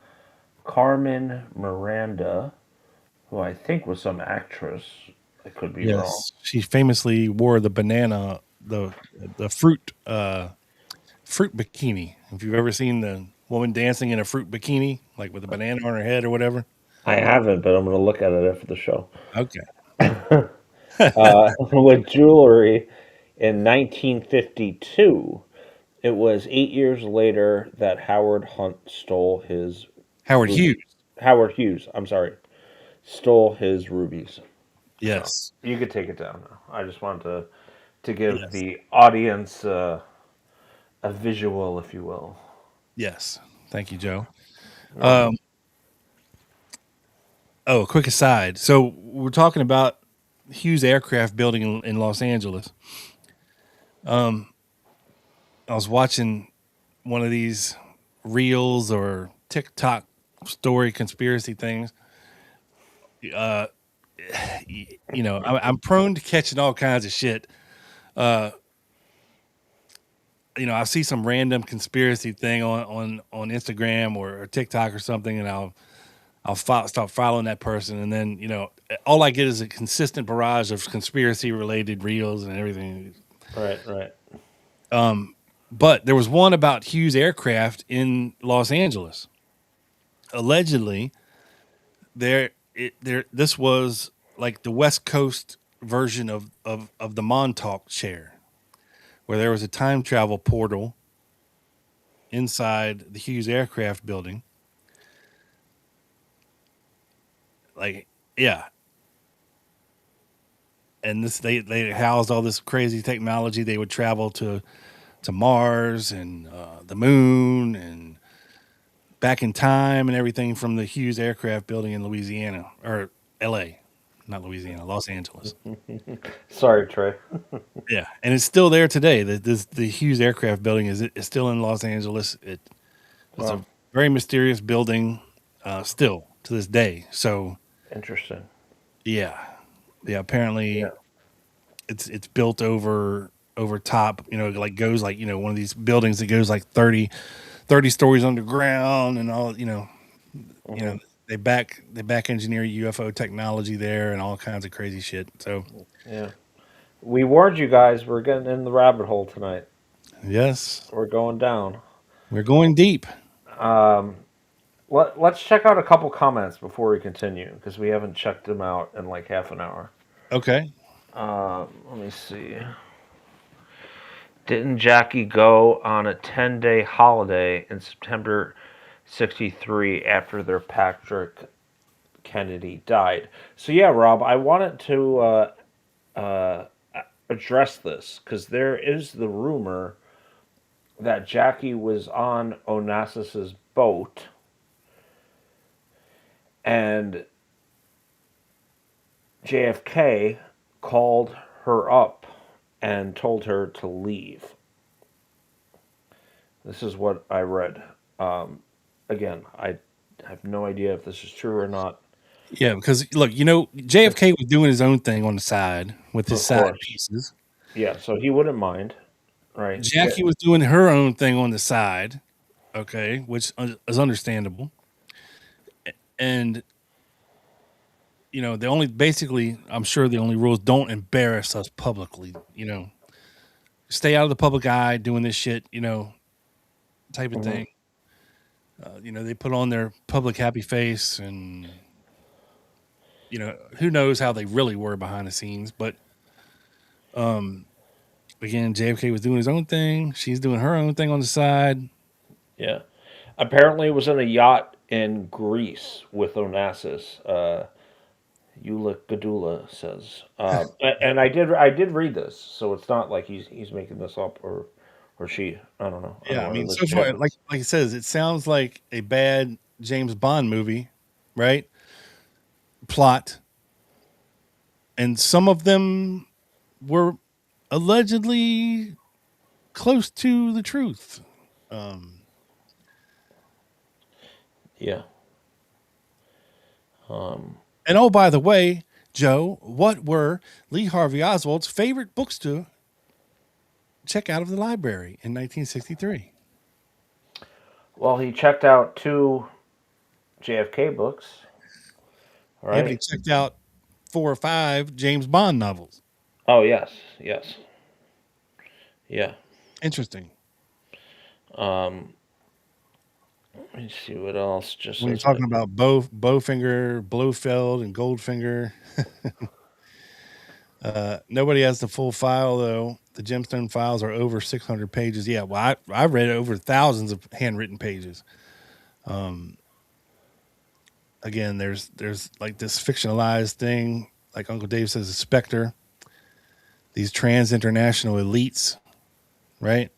Carmen Miranda, who I think was some actress. I could be wrong. She famously wore the banana, the fruit fruit bikini. If you've ever seen the woman dancing in a fruit bikini, like with a banana on her head or whatever. I haven't, but I'm going to look at it after the show. Okay. With jewelry in 1952. It was 8 years later that Howard Hunt stole his... Hughes. Howard Hughes, I'm sorry. Stole his rubies. Yes. So, you could take it down now. I just wanted to give the audience a visual, if you will. Yes. Thank you, Joe. A quick aside. So we're talking about Hughes aircraft building in Los Angeles. I was watching one of these reels or TikTok story conspiracy things. I'm prone to catching all kinds of shit. I see some random conspiracy thing on Instagram or TikTok or something, and I'll I'll start following that person, and then all I get is a consistent barrage of conspiracy related reels and everything. Right, right. But there was one about Hughes aircraft in Los Angeles. Allegedly, this was like the West Coast version of the Montauk chair, where there was a time travel portal inside the Hughes aircraft building. Like, yeah. And they housed all this crazy technology. They would travel to Mars and the moon and back in time and everything from the Hughes aircraft building in Louisiana or L.A., not Louisiana, Los Angeles. Sorry, Trey. Yeah, and it's still there today. The Hughes aircraft building is still in Los Angeles. It's Wow. a very mysterious building, still to this day. So Interesting. yeah. Apparently, Yeah. it's built over top. Like goes like one of these buildings that goes like 30 stories underground and all. They back engineer UFO technology there and all kinds of crazy shit. So Yeah. We warned you guys. We're getting in the rabbit hole tonight. yes, We're going down. we're going deep. Let's check out a couple comments before we continue because we haven't checked them out in like half an hour. Okay. Let me see. Didn't Jackie go on a 10-day holiday in September 63 after their Patrick Kennedy died? So yeah, Rob, I wanted to address this because there is the rumor that Jackie was on Onassis's boat and JFK called her up and told her to leave. This is what I read. Again, I have no idea if this is true or not. Yeah, because look, JFK was doing his own thing on the side with his Of side course. pieces. Yeah, so he wouldn't mind, right? Jackie was doing her own thing on the side, okay, which is understandable. And I'm sure the only rules don't embarrass us publicly. Stay out of the public eye doing this shit. Type of Mm-hmm. thing. They put on their public happy face, and who knows how they really were behind the scenes. But again, JFK was doing his own thing. She's doing her own thing on the side. Yeah. Apparently, it was in a yacht in Greece with Onassis. Eula Gadula says, and I did read this, so it's not like he's making this up or she. I don't know. I don't Yeah, I want to mean, so misjudge far, it. like it says, it sounds like a bad James Bond movie, right? Plot, and some of them were allegedly close to the truth. Yeah. And oh, by the way, Joe, what were Lee Harvey Oswald's favorite books to check out of the library in 1963? Well, he checked out 2 JFK books. All Yeah, but he right. checked out 4 or 5 James Bond novels. Oh yes, yes, yeah. Interesting. Let me see what else. Just When you're as a talking about Bowfinger, Blofeld, and Goldfinger, nobody has the full file though. The Gemstone Files are over 600 pages. Yeah, well, I read over thousands of handwritten pages. Again, there's like this fictionalized thing, like Uncle Dave says, a specter. These trans international elites, right?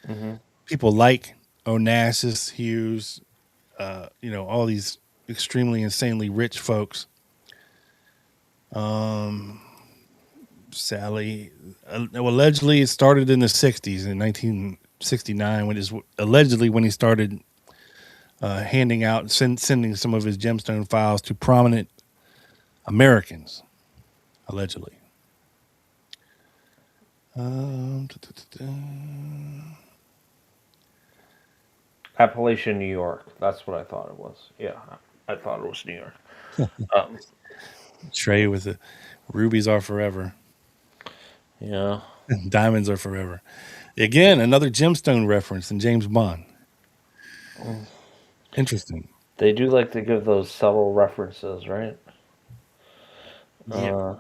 hmm People like Onassis, Hughes, all these extremely insanely rich folks. Sally, allegedly, it started in the 60s, in 1969, when is allegedly when he started handing out, sending some of his Gemstone Files to prominent Americans, allegedly. Appalachian, New York. That's what I thought it was. Yeah. I thought it was New York. Um, Trey with the rubies are forever. yeah. Diamonds are forever. Again, another gemstone reference in James Bond. Interesting. They do like to give those subtle references, right? Yeah. Uh,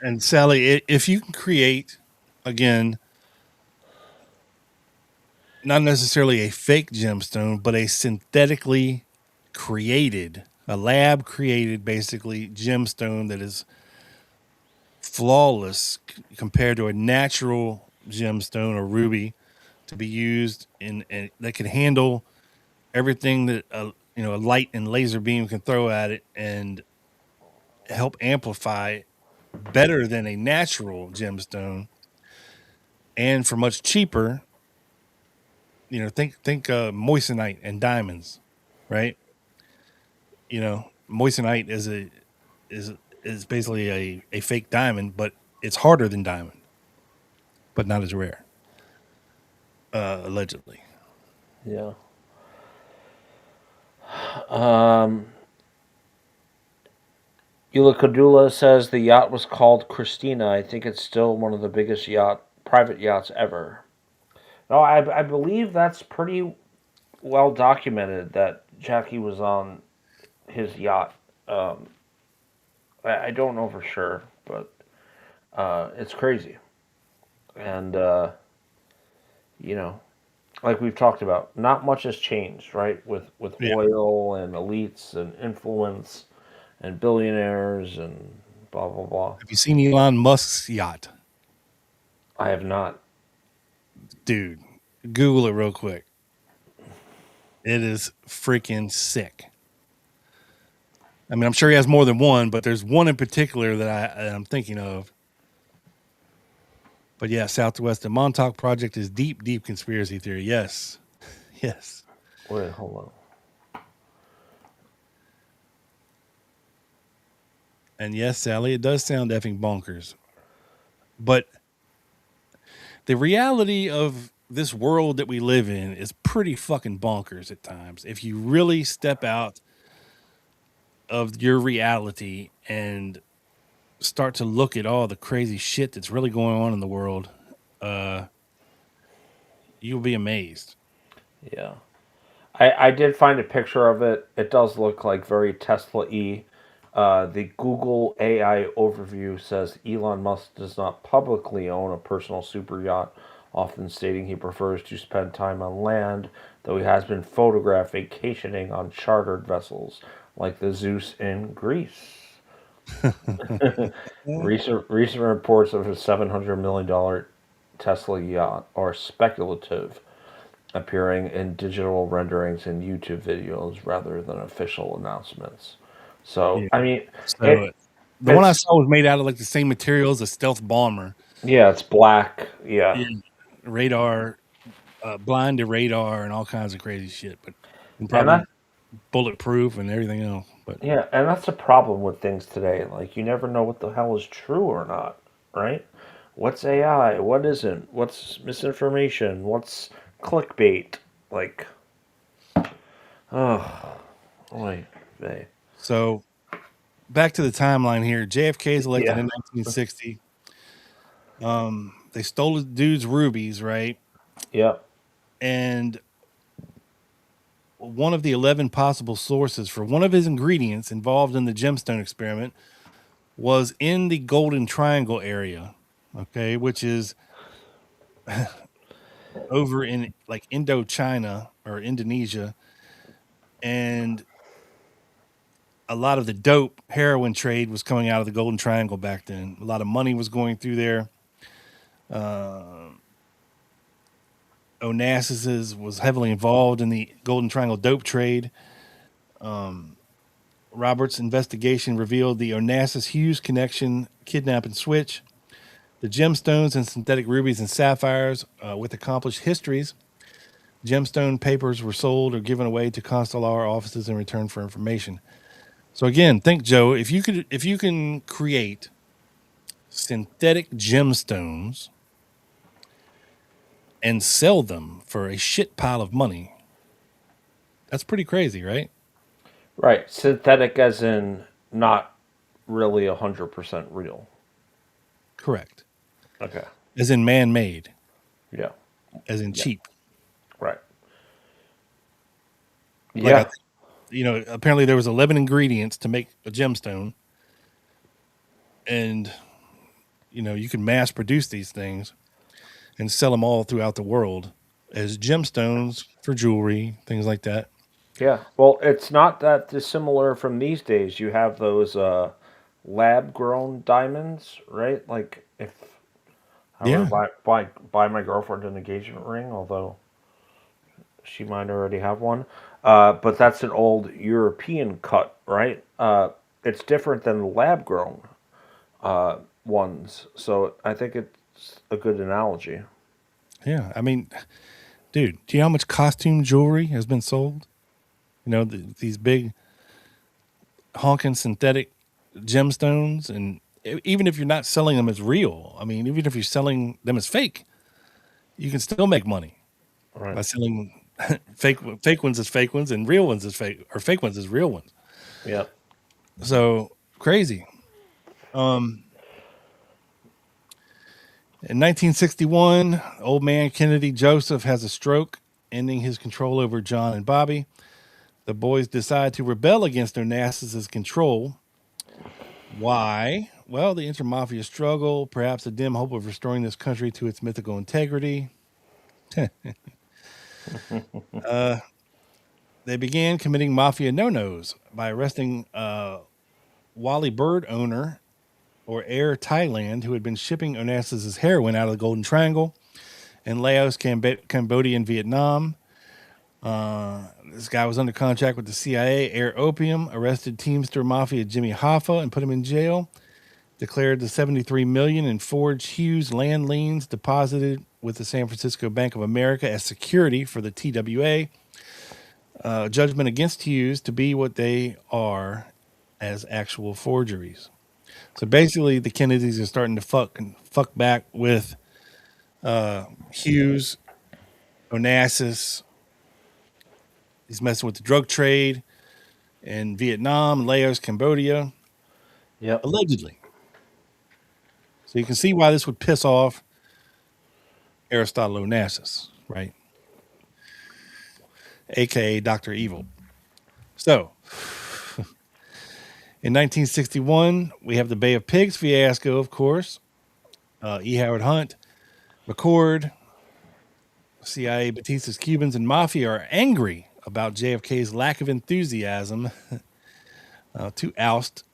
And Sally, if you can create, again, not necessarily a fake gemstone, but a synthetically created, a lab created, basically, gemstone that is flawless compared to a natural gemstone or ruby to be used in that can handle everything that a light and laser beam can throw at it and help amplify better than a natural gemstone, and for much cheaper. Think moissanite and diamonds, right? Moissanite is basically a fake diamond, but it's harder than diamond, but not as rare, allegedly. yeah. Um, Eula Kadula says the yacht was called Christina. I think it's still one of the biggest private yachts ever. No, I believe that's pretty well documented that Jackie was on his yacht. Um, I don't know for sure, but it's crazy. And, you know, like we've talked about, not much has changed, right? With Yeah. oil and elites and influence and billionaires and blah, blah, blah. Have you seen Elon Musk's yacht? I have not. Dude, Google it real quick. It is freaking sick. I mean, I'm sure he has more than one, but there's one in particular that I'm thinking of. But yeah, Southwest, the Montauk Project is deep, deep conspiracy theory. Yes. Yes. Wait, hold on. And yes, Sally, it does sound effing bonkers. But the reality of this world that we live in is pretty fucking bonkers at times. If you really step out of your reality and start to look at all the crazy shit that's really going on in the world, you'll be amazed. Yeah. I did find a picture of it. It does look like very Tesla-y. The Google AI overview says Elon Musk does not publicly own a personal super yacht, often stating he prefers to spend time on land, though he has been photographed vacationing on chartered vessels like the Zeus in Greece. Recent reports of his $700 million Tesla yacht are speculative, appearing in digital renderings and YouTube videos rather than official announcements. So, Yeah. I mean, So the one I it's saw was made out of like the same material as a stealth bomber. yeah, it's black. Yeah, Radar, blind to radar, and all kinds of crazy shit. But and and probably bulletproof and everything else. But that's a problem with things today. Like you never know what the hell is true or not, right? What's AI? What isn't? What's misinformation? What's clickbait? Like, oh, wait, they. so back to the timeline here. JFK is elected Yeah. in 1960. They stole the dude's rubies, right? Yep. And one of the 11 possible sources for one of his ingredients involved in the gemstone experiment was in the Golden Triangle area, okay, which is over in like Indochina or Indonesia. And a lot of the dope heroin trade was coming out of the Golden Triangle back then. A lot of money was going through there. Onassis was heavily involved in the Golden Triangle dope trade. Robert's investigation revealed the Onassis Hughes connection, kidnap and switch, the gemstones and synthetic rubies and sapphires with accomplished histories. Gemstone papers were sold or given away to consular offices in return for information. So again, think, Joe, if you can create synthetic gemstones and sell them for a shit pile of money, That's pretty crazy, right? Right. Synthetic as in not really 100% real. Correct. Okay. As in man-made, Yeah. as in Yeah. cheap. Right. Like Yeah. apparently there was 11 ingredients to make a gemstone, and you can mass produce these things and sell them all throughout the world as gemstones for jewelry, things like that. Yeah. Well, it's not that dissimilar from these days. You have those lab grown diamonds, right? Like if I were to Yeah, buy my girlfriend an engagement ring, although she might already have one. But that's an old European cut, right? It's different than lab grown ones. So I think it's a good analogy. yeah. I mean, dude, do you know how much costume jewelry has been sold? These big honking synthetic gemstones, and even if you're not selling them as real, I mean, even if you're selling them as fake, you can still make money Right. by selling fake ones as fake ones and real ones as fake, or fake ones as real ones. Yeah. So crazy. In 1961, old man Kennedy Joseph has a stroke, ending his control over John and Bobby. The boys decide to rebel against Onassis' control. Why? Well, the inter-mafia struggle, perhaps a dim hope of restoring this country to its mythical integrity. They began committing mafia no-nos by arresting Wally Bird owner or Air Thailand, who had been shipping Onassis' heroin out of the Golden Triangle in Laos, Cambodia, and Vietnam. This guy was under contract with the CIA. Air Opium arrested Teamster Mafia Jimmy Hoffa and put him in jail. Declared the $73 million in forged Hughes land liens deposited with the San Francisco Bank of America as security for the TWA. Judgment against Hughes to be what they are as actual forgeries. So basically, the Kennedys are starting to fuck back with Hughes, Onassis. He's messing with the drug trade in Vietnam, Laos, Cambodia, Yep. allegedly. So you can see why this would piss off Aristotle Onassis, right? AKA Dr. Evil. So in 1961, we have the Bay of Pigs fiasco, of course. E. Howard Hunt, McCord, CIA, Batista's Cubans, and Mafia are angry about JFK's lack of enthusiasm to oust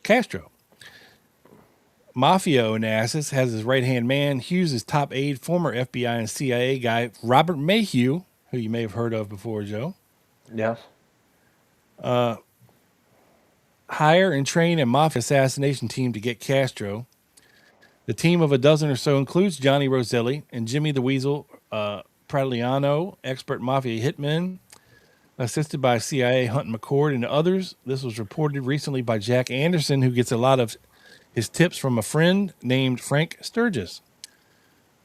Castro. Mafia Onassis has his right-hand man, Hughes' top aide, former FBI and CIA guy, Robert Mayhew, who you may have heard of before, Joe. Yes. Hire and train a mafia assassination team to get Castro. The team of a dozen or so includes Johnny Roselli and Jimmy the Weasel Pratiliano, expert mafia hitmen, assisted by CIA Hunt McCord and others. This was reported recently by Jack Anderson, who gets a lot of his tips from a friend named Frank Sturgis.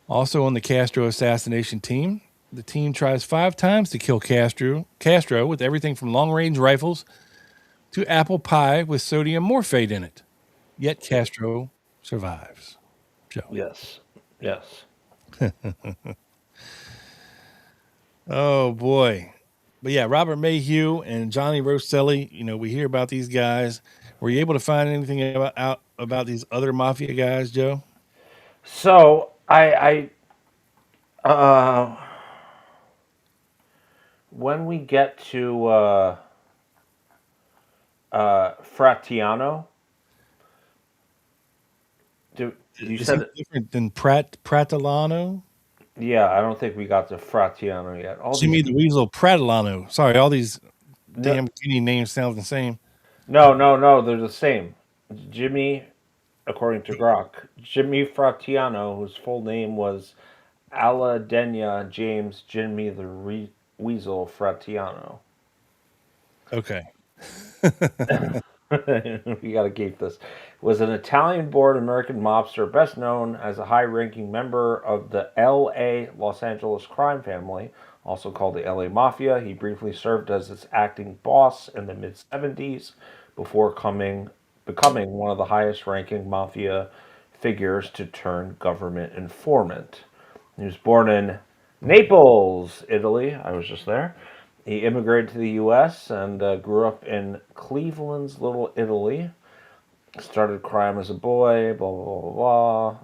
Also on the Castro assassination team, the team tries 5 times to kill Castro with everything from long-range rifles to apple pie with sodium morphate in it. Yet Castro survives. Joe. Yes. Yes. Oh boy. But yeah, Robert Mayhew and Johnny Roselli, we hear about these guys. Were you able to find anything about these other mafia guys, Joe? So I when we get to Fratiano, you Is he said different than Prattilano? yeah. I don't think we got to Fratiano yet. All these Jimmy the Weasel Prattilano. Sorry, all these no, damn Guinea names sound the same. no, they're the same. Jimmy, according to Grok, Jimmy Fratiano, whose full name was Aladenia James Jimmy the Weasel Fratiano. Okay. We got to keep this. Was an Italian-born American mobster, best known as a high-ranking member of the L.A. Los Angeles crime family, also called the L.A. Mafia. He briefly served as its acting boss in the mid-'70s before becoming one of the highest-ranking mafia figures to turn government informant. He was born in Naples, Italy. I was just there. He immigrated to the U.S. and grew up in Cleveland's Little Italy. Started crime as a boy, blah, blah,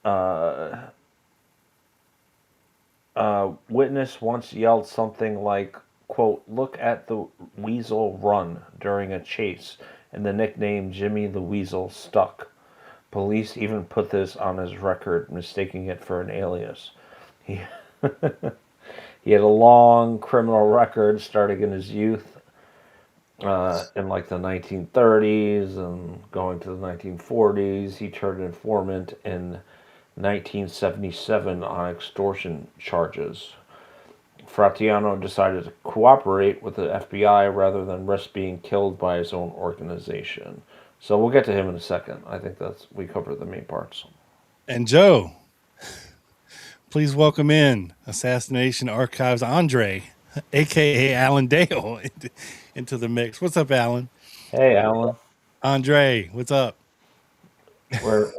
blah, blah. Witness once yelled something like, quote, "Look at the weasel run" during a chase, and the nickname Jimmy the Weasel stuck. Police even put this on his record, mistaking it for an alias. He, he had a long criminal record starting in his youth in like the 1930s and going to the 1940s. He turned informant in 1977 on extortion charges. Fratiano decided to cooperate with the FBI rather than risk being killed by his own organization. So we'll get to him in a second. I think we covered the main parts. And Joe, please welcome in Assassination Archives Andre, a.k.a. Alan Dale, into the mix. What's up, Alan? Hey, Alan. Andre, what's up? We're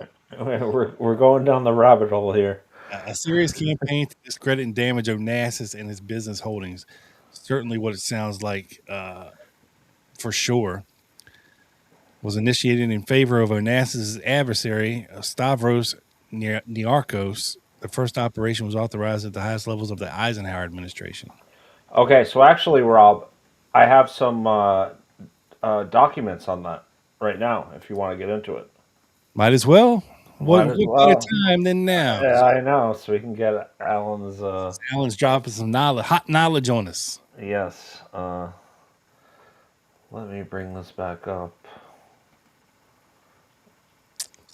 going down the rabbit hole here. A serious campaign to discredit and damage Onassis and his business holdings. Certainly what it sounds like, for sure. Was initiated in favor of Onassis' adversary, Stavros Niarchos. The first operation was authorized at the highest levels of the Eisenhower administration. Okay, so actually, Rob, I have some documents on that right now, if you want to get into it. Might as well. Might What as better well. time than now? Yeah, I know, so we can get Alan's... Alan's dropping some hot knowledge on us. Yes. Let me bring this back up.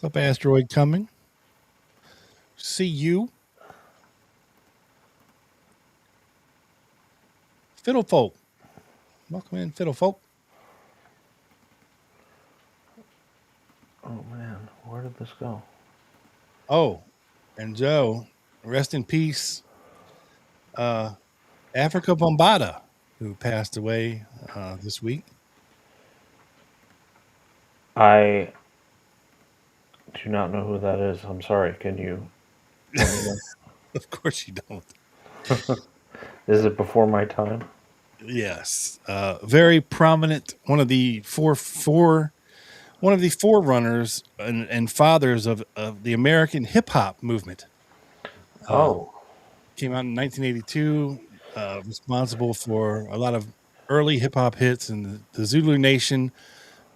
What's up, Asteroid Coming? See you. Fiddle folk. Welcome in, Fiddle folk. Oh, man. Where did this go? Oh, and Joe, rest in peace. Africa Bombada, who passed away this week. I do not know who that is. I'm sorry. Can you let me know? Of course you don't. Is it before my time? Yes, very prominent. One of the forerunners and fathers of the American hip hop movement. Came out in 1982. Responsible for a lot of early hip hop hits in the Zulu Nation.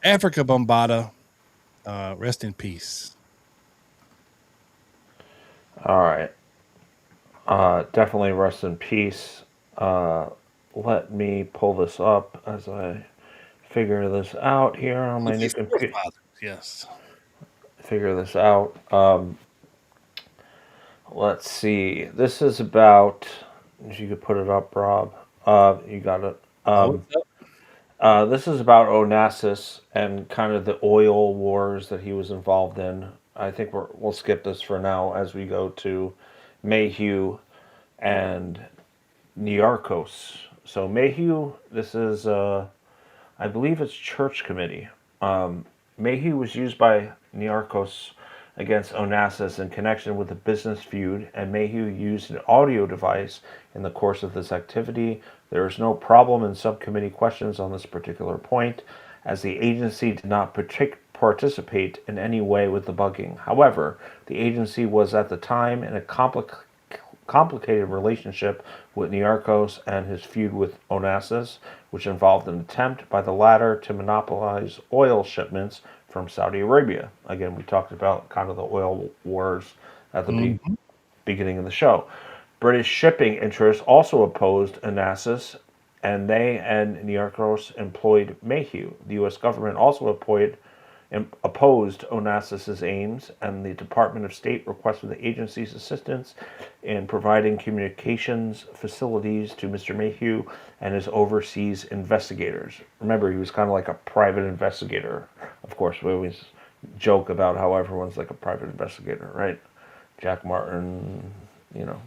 Africa Bombada, rest in peace. All right. Definitely rest in peace. Let me pull this up as I figure this out here on my new computer. Yes. Figure this out. Let's see. This is about... If you could put it up, Rob. You got it. This is about Onassis and kind of the oil wars that he was involved in. I think we'll skip this for now as we go to Mayhew and Niarchos. So Mayhew, this is, I believe it's church committee. Mayhew was used by Niarchos against Onassis in connection with a business feud, and Mayhew used an audio device in the course of this activity. There is no problem in subcommittee questions on this particular point, as the agency did not participate in any way with the bugging. However, the agency was at the time in a complicated relationship with Niarchos and his feud with Onassis, which involved an attempt by the latter to monopolize oil shipments from Saudi Arabia. Again, we talked about kind of the oil wars at the beginning of the show. British shipping interests also opposed Onassis, and they and Niarchos employed Mayhew. The U.S. government also opposed Onassis's aims, and the Department of State requested the agency's assistance in providing communications facilities to Mr. Mayhew and his overseas investigators. Remember, he was kind of like a private investigator. Of course, we always joke about how everyone's like a private investigator, right? Jack Martin, you know.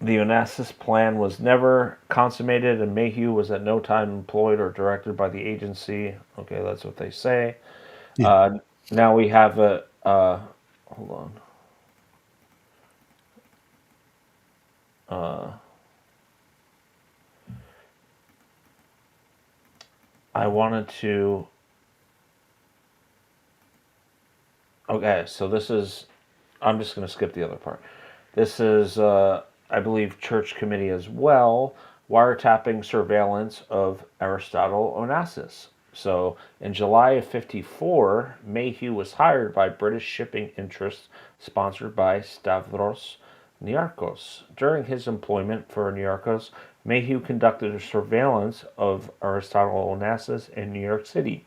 The Onassis plan was never consummated, and Mayhew was at no time employed or directed by the agency. Okay, that's what they say. Yeah. Now we have a. Hold on. I wanted to. Okay, so this is. I'm just going to skip the other part. This is, I believe, Church Committee as well, wiretapping surveillance of Aristotle Onassis. So in July of 54, Mayhew was hired by British shipping interests sponsored by Stavros Niarchos. During his employment for Niarchos, Mayhew conducted a surveillance of Aristotle Onassis in New York City.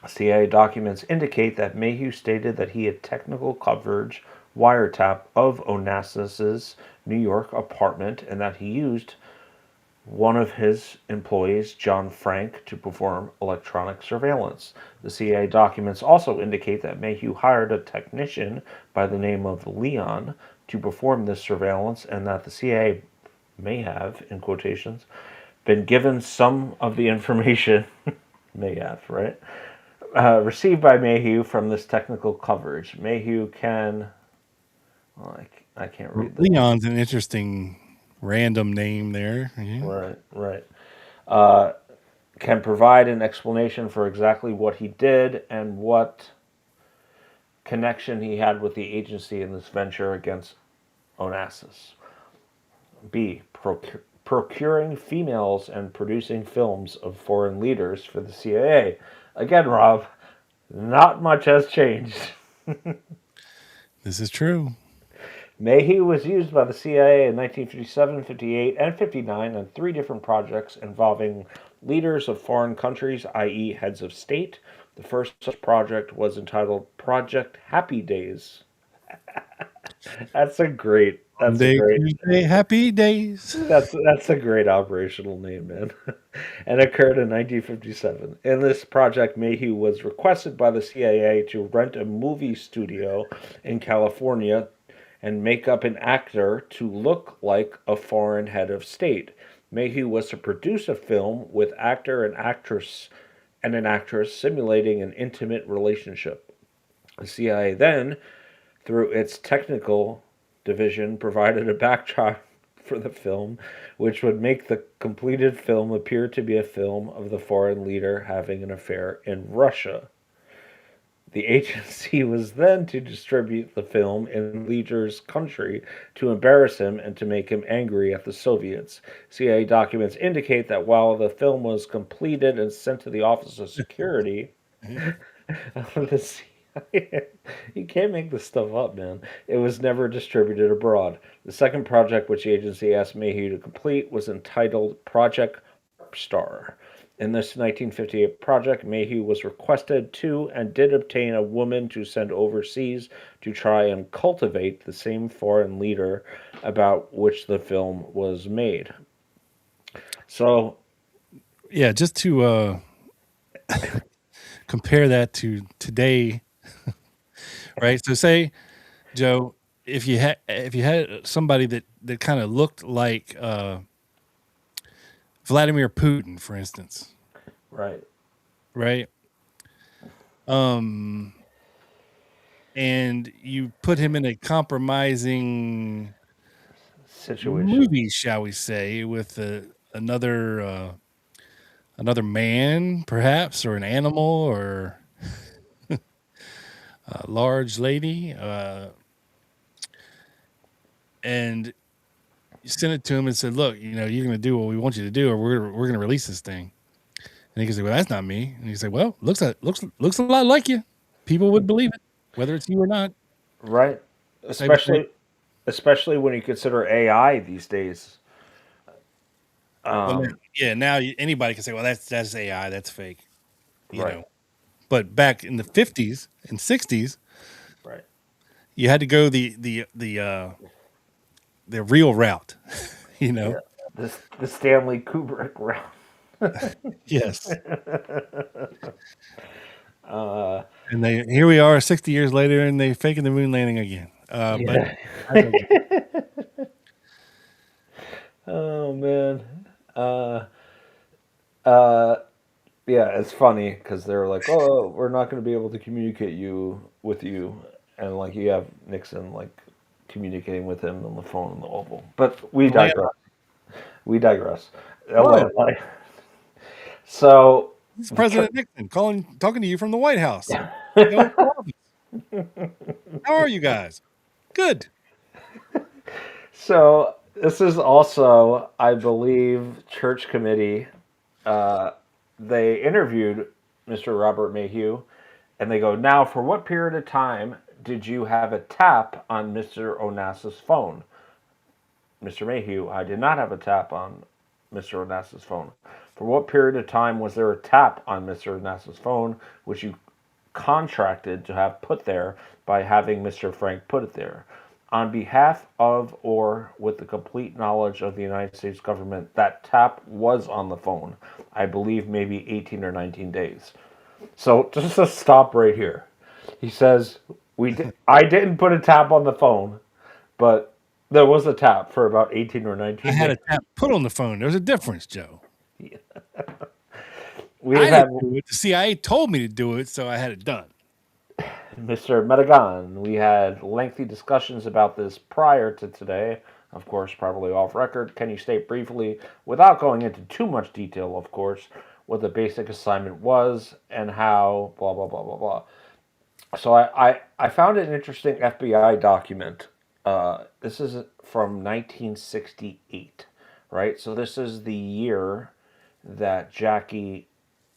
CIA documents indicate that Mayhew stated that he had technical coverage wiretap of Onassis's New York apartment and that he used one of his employees, John Frank, to perform electronic surveillance. The CIA documents also indicate that Mayhew hired a technician by the name of Leon to perform this surveillance and that the CIA may have, in quotations, been given some of the information, may have, right? Received by Mayhew from this technical coverage. Mayhew can. Well, I can't read that. Leon's an interesting random name there. Yeah. Right. Can provide an explanation for exactly what he did and what connection he had with the agency in this venture against Onassis. B. Procuring females and producing films of foreign leaders for the CIA. Again, Rob, not much has changed. This is true. Mayhew was used by the CIA in 1957, 58, and 59 on 3 different projects involving leaders of foreign countries, i.e. heads of state. The first such project was entitled Project Happy Days. That's a great Tuesday, happy days. That's a great operational name, man. And occurred in 1957. In this project, Mayhew was requested by the CIA to rent a movie studio in California and make up an actor to look like a foreign head of state. Mayhew was to produce a film with actor and an actress simulating an intimate relationship. The CIA then, through its technical division, provided a backdrop for the film, which would make the completed film appear to be a film of the foreign leader having an affair in Russia. The agency was then to distribute the film in the leader's country to embarrass him and to make him angry at the Soviets. CIA documents indicate that while the film was completed and sent to the Office of Security, the CIA, you can't make this stuff up, man. It was never distributed abroad. The second project which the agency asked Mayhew to complete was entitled Project Star. In this 1958 project, Mayhew was requested to and did obtain a woman to send overseas to try and cultivate the same foreign leader about which the film was made. So, yeah, just to compare that to today, right? So, say, Joe, if you had somebody that kind of looked like Vladimir Putin, for instance, right, and you put him in a compromising situation, movie, shall we say, with another man, perhaps, or an animal, or a large lady, and you sent it to him and said, "Look, you're going to do what we want you to do, or we're going to release this thing." And he can say, "Well, that's not me." And he say, "Well, looks a lot like you. People would believe it, whether it's you or not." right? Especially when you consider AI these days. Well, now anybody can say, well, that's AI, that's fake, Right. But back in the 50s and 60s, Right. you had to go the real route, Yeah. The Stanley Kubrick round. Yes. And here we are 60 years later, and they faking the moon landing again. But Yeah. Oh man. Uh, uh, yeah, it's funny because they're like, "Oh, we're not going to be able to communicate with you," and like you have Nixon like communicating with him on the phone in the Oval. But we land, digress. We digress. A whoa, landline. So, this is the tr- President Nixon talking to you from the White House. The Oval Office. How are you guys? Good. so this is also, I believe, church committee. Uh, they interviewed Mr. Robert Mayhew, and they go, "Now, for what period of time did you have a tap on Mr. Onassis' phone?" Mr. Mayhew, "I did not have a tap on Mr. Onassis' phone." "For what period of time was there a tap on Mr. Onassis' phone, which you contracted to have put there by having Mr. Frank put it there? On behalf of or with the complete knowledge of the United States government, that tap was on the phone. I believe maybe 18 or 19 days." So just to stop right here. He says, I didn't put a tap on the phone, but there was a tap for about 18 or I 19 had days. a tap put on the phone. There's a difference, Joe. We I have didn't do it. The CIA told me to do it, so I had it done. Mr. Madigan. We had lengthy discussions about this prior to today. Of course, probably off record. Can you state briefly, without going into too much detail, of course, what the basic assignment was and how blah blah blah blah blah. So I found an interesting FBI document. This is from 1968, right? So this is the year that Jackie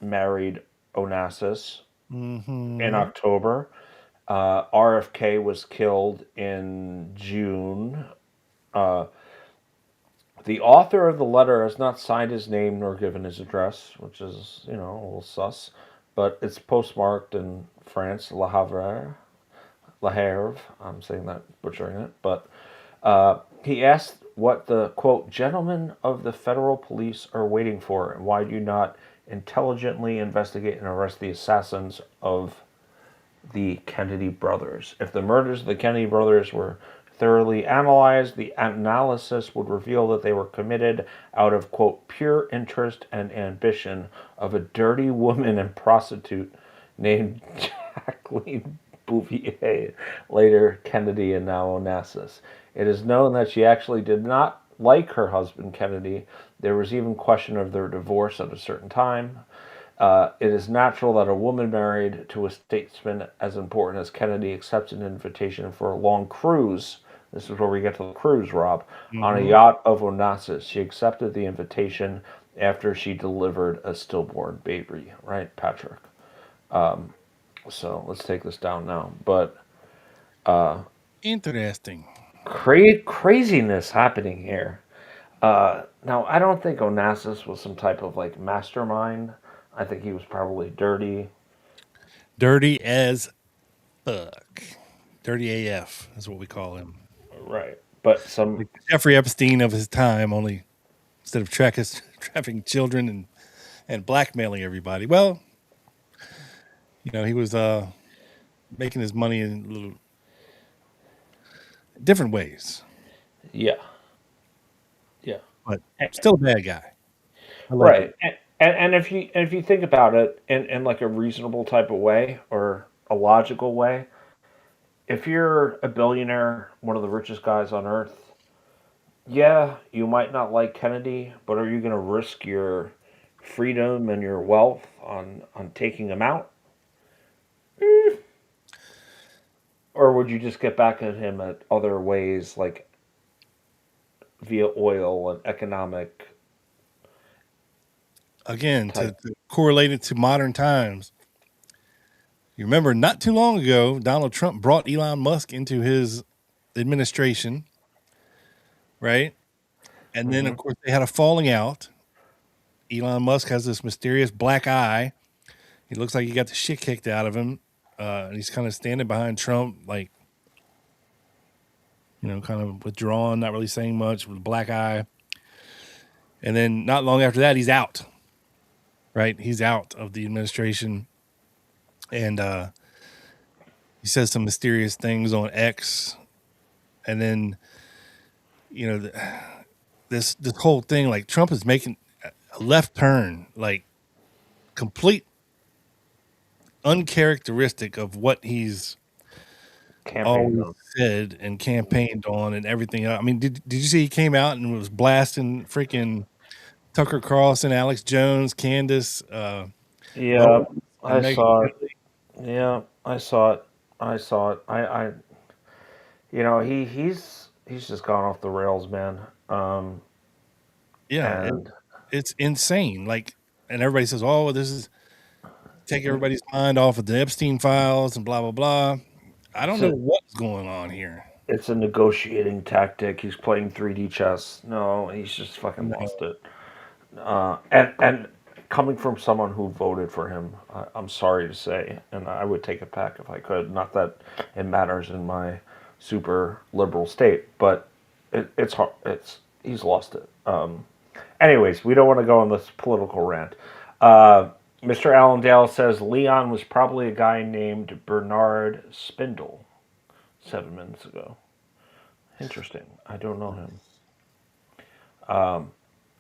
married Onassis in Mm-hmm. October. RFK was killed in June. Uh, the author of the letter has not signed his name nor given his address, which is, a little sus. But it's postmarked in France, Le Havre. Le Havre. I'm saying that, butchering it. But he asked what the, quote, "gentlemen of the federal police are waiting for, and why do you not intelligently investigate and arrest the assassins of the Kennedy brothers? If the murders of the Kennedy brothers were thoroughly analyzed, the analysis would reveal that they were committed out of, quote, pure interest and ambition of a dirty woman and prostitute named Jacqueline Bouvier, later Kennedy and now Onassis. It is known that she actually did not like her husband Kennedy. There was even question of their divorce at a certain time. It is natural that a woman married to a statesman as important as Kennedy accepts an invitation for a long cruise. This is where we get to the cruise, Rob. On a Mm-hmm. yacht of Onassis. She accepted the invitation after she delivered a stillborn baby, right, Patrick? So let's take this down now. But Interesting. craziness happening here. Now, I don't think Onassis was some type of like mastermind. I think he was probably dirty. Dirty as fuck. Dirty AF is what we call him. Right. But some, Like Jeffrey Epstein of his time, only instead of trafficking children and blackmailing everybody. Well, he was making his money in little different ways, yeah. Yeah. but still a bad guy. I love him. Right. And if you think about it in like a reasonable type of way or a logical way, if you're a billionaire, one of the richest guys on earth, yeah, you might not like Kennedy, but are you going to risk your freedom and your wealth on taking him out? Or would you just get back at him at other ways, like via oil and economic Again, type? to correlate it to modern times, you remember not too long ago, Donald Trump brought Elon Musk into his administration, right? And then, Hmm. of course, they had a falling out. Elon Musk has this mysterious black eye. He looks like he got the shit kicked out of him. And he's kind of standing behind Trump, like, kind of withdrawn, not really saying much, with a black eye. And then not long after that, he's out. Right? He's out of the administration. And he says some mysterious things on X. And then, this whole thing, like, Trump is making a left turn, like, complete uncharacteristic of what he's always said and campaigned on and everything else. I mean, did you see he came out and was blasting freaking Tucker Carlson, Alex Jones, Candace? Yeah, I saw it. Yeah, I saw it. He's just gone off the rails, man. Yeah, it's insane. Like, and everybody says, "Oh, this is take everybody's mind off of the Epstein files and blah blah blah." I don't know what's going on here. It's a negotiating tactic. He's playing 3D chess. No, he's just fucking lost it. And coming from someone who voted for him, I'm sorry to say, and I would take it back if I could. Not that it matters in my super liberal state, but it's hard. He's lost it. Anyways, we don't want to go on this political rant. Mr. Allendale says Leon was probably a guy named Bernard Spindle 7 minutes ago. Interesting. I don't know him.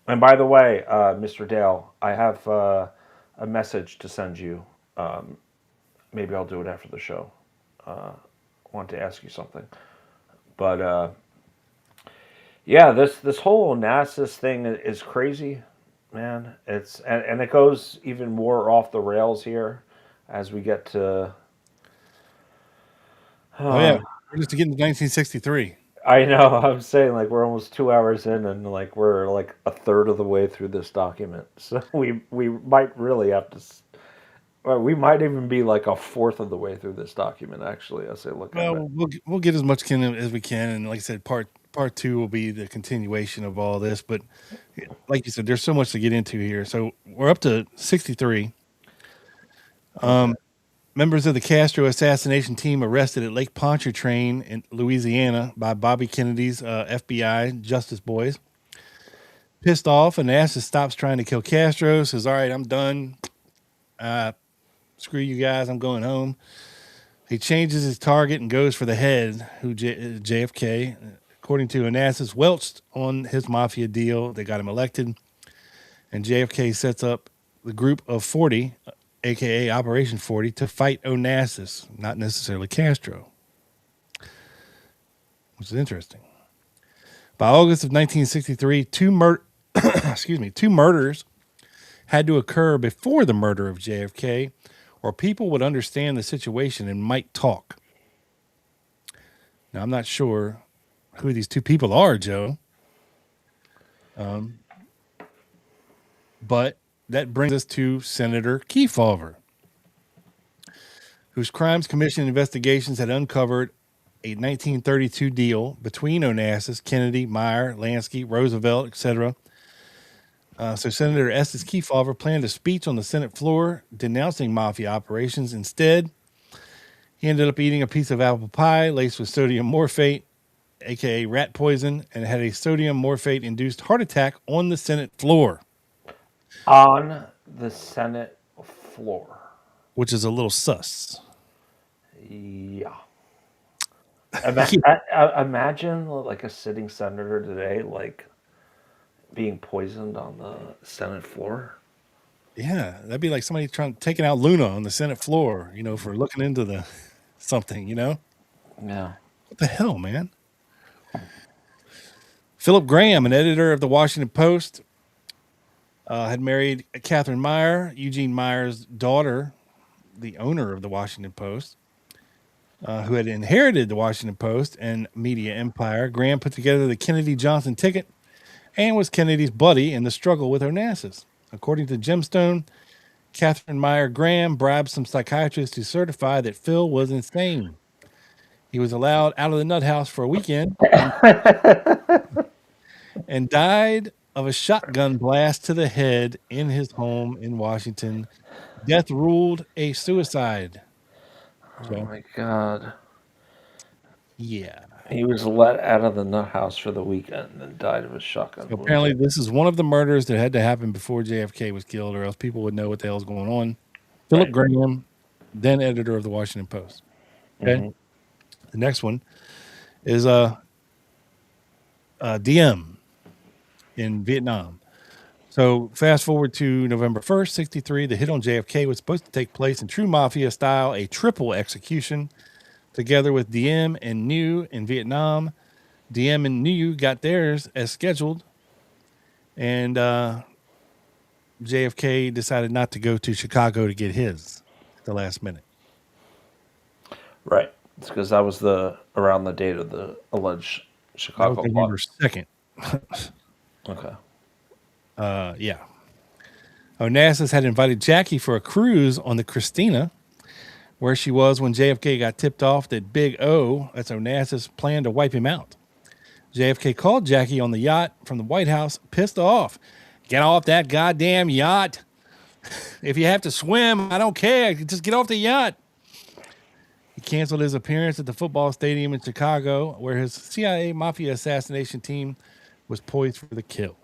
And by the way, Mr. Dale, I have a message to send you. Maybe I'll do it after the show. I want to ask you something. But yeah, this whole Onassis thing is crazy, man. It's and it goes even more off the rails here as we get to. Oh yeah, we're just getting to 1963. I know. I'm saying, like, we're almost 2 hours in, and like we're like a third of the way through this document. So we might really have to. Well, we might even be like a fourth of the way through this document. Actually, as I look at it. We'll get as much as we can, and like I said, part two will be the continuation of all this. But like you said, there's so much to get into here. So we're up to 63. Members of the Castro assassination team arrested at Lake Pontchartrain in Louisiana by Bobby Kennedy's FBI Justice Boys. Pissed off, Onassis stops trying to kill Castro, says, "All right, I'm done. Screw you guys, I'm going home." He changes his target and goes for the head, JFK. According to Onassis, welched on his mafia deal that got him elected. And JFK sets up the group of 40, a.k.a. Operation 40, to fight Onassis, not necessarily Castro, which is interesting. By August of 1963, two murders had to occur before the murder of JFK, or people would understand the situation and might talk. Now, I'm not sure who these two people are, Joe. But that brings us to Senator Kefauver, whose Crimes Commission investigations had uncovered a 1932 deal between Onassis, Kennedy, Meyer, Lansky, Roosevelt, etc. So Senator Estes Kefauver planned a speech on the Senate floor denouncing mafia operations. Instead, he ended up eating a piece of apple pie laced with sodium morphate, a.k.a. rat poison, and had a sodium morphate-induced heart attack on the Senate floor. On the Senate floor. Which is a little sus. Yeah. Imagine like a sitting senator today, like being poisoned on the Senate floor. Yeah, that'd be like somebody taking out Luna on the Senate floor, for looking into something, Yeah. What the hell, man? Philip Graham, an editor of the Washington Post, had married Catherine Meyer, Eugene Meyer's daughter, the owner of the Washington Post, who had inherited the Washington Post and media empire. Graham put together the Kennedy-Johnson ticket and was Kennedy's buddy in the struggle with Onassis. According to Gemstone, Catherine Meyer Graham bribed some psychiatrists to certify that Phil was insane. He was allowed out of the nut house for a weekend and died of a shotgun blast to the head in his home in Washington. Death ruled a suicide. Oh my God. Yeah. He was let out of the nut house for the weekend and died of a shotgun So wound. apparently, this is one of the murders that had to happen before JFK was killed, or else people would know what the hell's going on. Philip Graham, then editor of the Washington Post. Okay. The next one is DM in Vietnam. So fast forward to November 1st, 63. The hit on JFK was supposed to take place in true mafia style, a triple execution together with DM and New in Vietnam. DM and New got theirs as scheduled, and JFK decided not to go to Chicago to get his at the last minute. Right. It's because that was around the date of the alleged Chicago That was plot. November 2nd. Okay. Yeah. Onassis had invited Jackie for a cruise on the Christina, where she was when JFK got tipped off that Big O, that's Onassis, planned to wipe him out. JFK called Jackie on the yacht from the White House, pissed off. Get off that goddamn yacht. If you have to swim, I don't care. Just get off the yacht. He canceled his appearance at the football stadium in Chicago, where his CIA mafia assassination team was poised for the kill.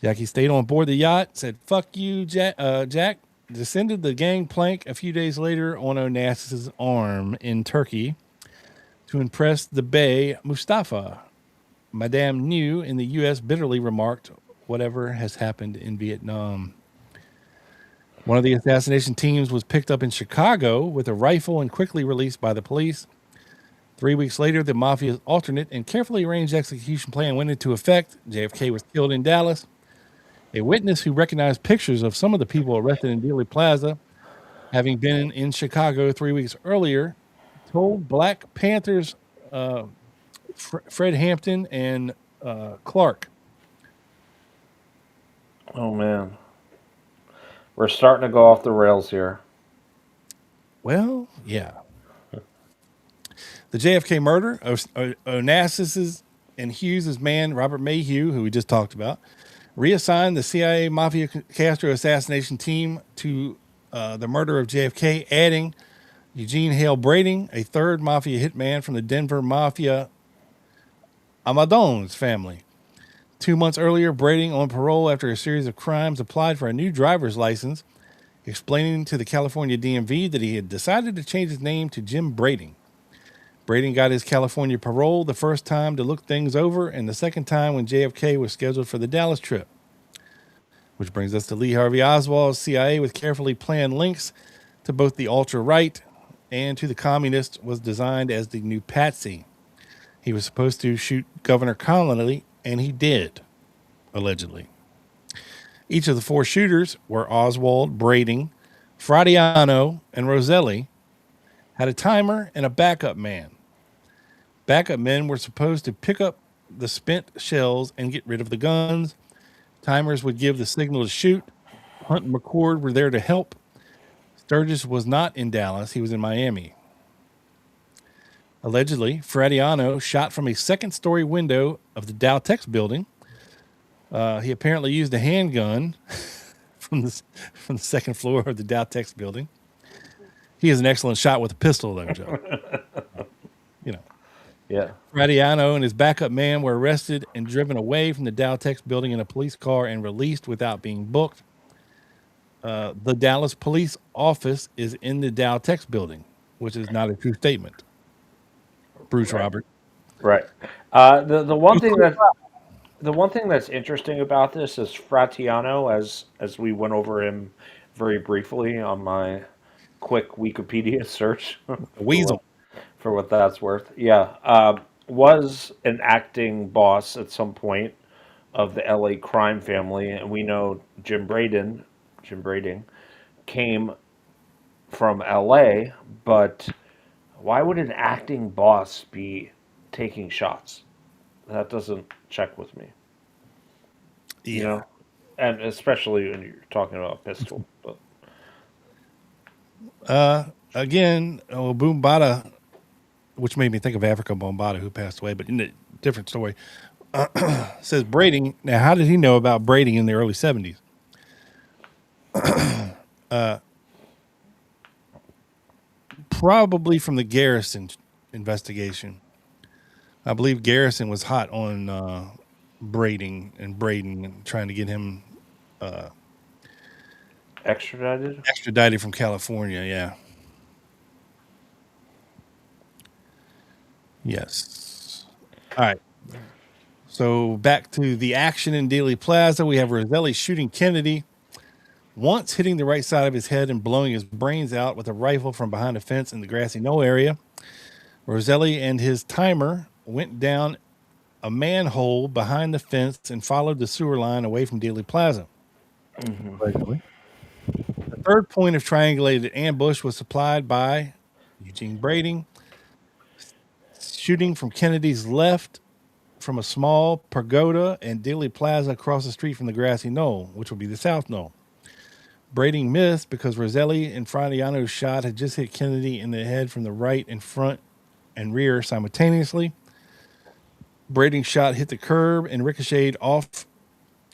Jackie stayed on board the yacht, said, fuck you, Jack, descended the gangplank a few days later on Onassis' arm in Turkey to impress the Bey Mustafa. Madame New in the U.S. bitterly remarked, whatever has happened in Vietnam. One of the assassination teams was picked up in Chicago with a rifle and quickly released by the police. 3 weeks later, the mafia's alternate and carefully arranged execution plan went into effect. JFK was killed in Dallas. A witness who recognized pictures of some of the people arrested in Dealey Plaza, having been in Chicago 3 weeks earlier, told Black Panthers Fred Hampton and Clark. Oh, man. We're starting to go off the rails here. Well, yeah. The JFK murder, Onassis and Hughes' man, Robert Mayhew, who we just talked about, reassigned the CIA Mafia Castro assassination team to the murder of JFK, adding Eugene Hale Brading, a third Mafia hitman from the Denver Mafia Amadone's family. 2 months earlier, Brading, on parole after a series of crimes, applied for a new driver's license, explaining to the California DMV that he had decided to change his name to Jim Brading. Brading got his California parole the first time to look things over, and the second time when JFK was scheduled for the Dallas trip. Which brings us to Lee Harvey Oswald's CIA with carefully planned links to both the ultra-right and to the communists was designed as the new patsy. He was supposed to shoot Governor Connolly, and he did, allegedly. Each of the four shooters were Oswald, Brading, Fradiano, and Roselli, had a timer and a backup man. Backup men were supposed to pick up the spent shells and get rid of the guns. Timers would give the signal to shoot. Hunt and McCord were there to help. Sturgis was not in Dallas. He was in Miami. Allegedly, Fradiano shot from a second-story window of the Dow Tex building. He apparently used a handgun from the second floor of the Dow Tex building. He is an excellent shot with a pistol, though, Joe. You know. Yeah. Fradiano and his backup man were arrested and driven away from the Dow Tex building in a police car and released without being booked. The Dallas police office is in the Dow Tex building, which is not a true statement. Bruce Robert. Right. The one thing that's interesting about this is Fratiano, as we went over him very briefly on my quick Wikipedia search. Weasel. For what that's worth. Yeah. Was an acting boss at some point of the LA crime family, and we know Jim Brading came from LA, but why would an acting boss be taking shots? That doesn't check with me. Yeah. You know? And especially when you're talking about a pistol. But Again, Boombata, which made me think of Africa Bombata, who passed away, but in a different story. Says braiding. Now, how did he know about braiding in the early 70s? Probably from the Garrison investigation. I believe Garrison was hot on braiding and trying to get him extradited from California. Yeah. Yes. All right. So back to the action in Dealey Plaza. We have Roselli shooting Kennedy, once hitting the right side of his head and blowing his brains out with a rifle from behind a fence in the grassy knoll area. Roselli and his timer went down a manhole behind the fence and followed the sewer line away from Dealey Plaza. The third point of triangulated ambush was supplied by Eugene Brading, shooting from Kennedy's left from a small pergola and Dealey Plaza across the street from the grassy knoll, which would be the south knoll. Brading missed because Roselli and Fradiano's shot had just hit Kennedy in the head from the right and front and rear simultaneously. Brading's shot hit the curb and ricocheted off.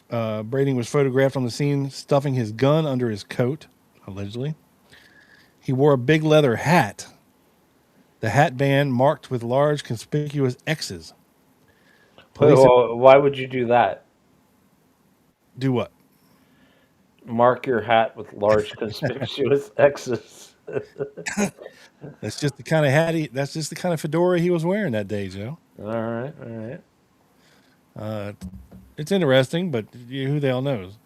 Brading was photographed on the scene stuffing his gun under his coat, allegedly. He wore a big leather hat, the hat band marked with large conspicuous X's. Why would you do that? Do what? Mark your hat with large conspicuous X's. That's just the kind of hat that's just the kind of fedora he was wearing that day, Joe. All right. It's interesting, but who the hell knows?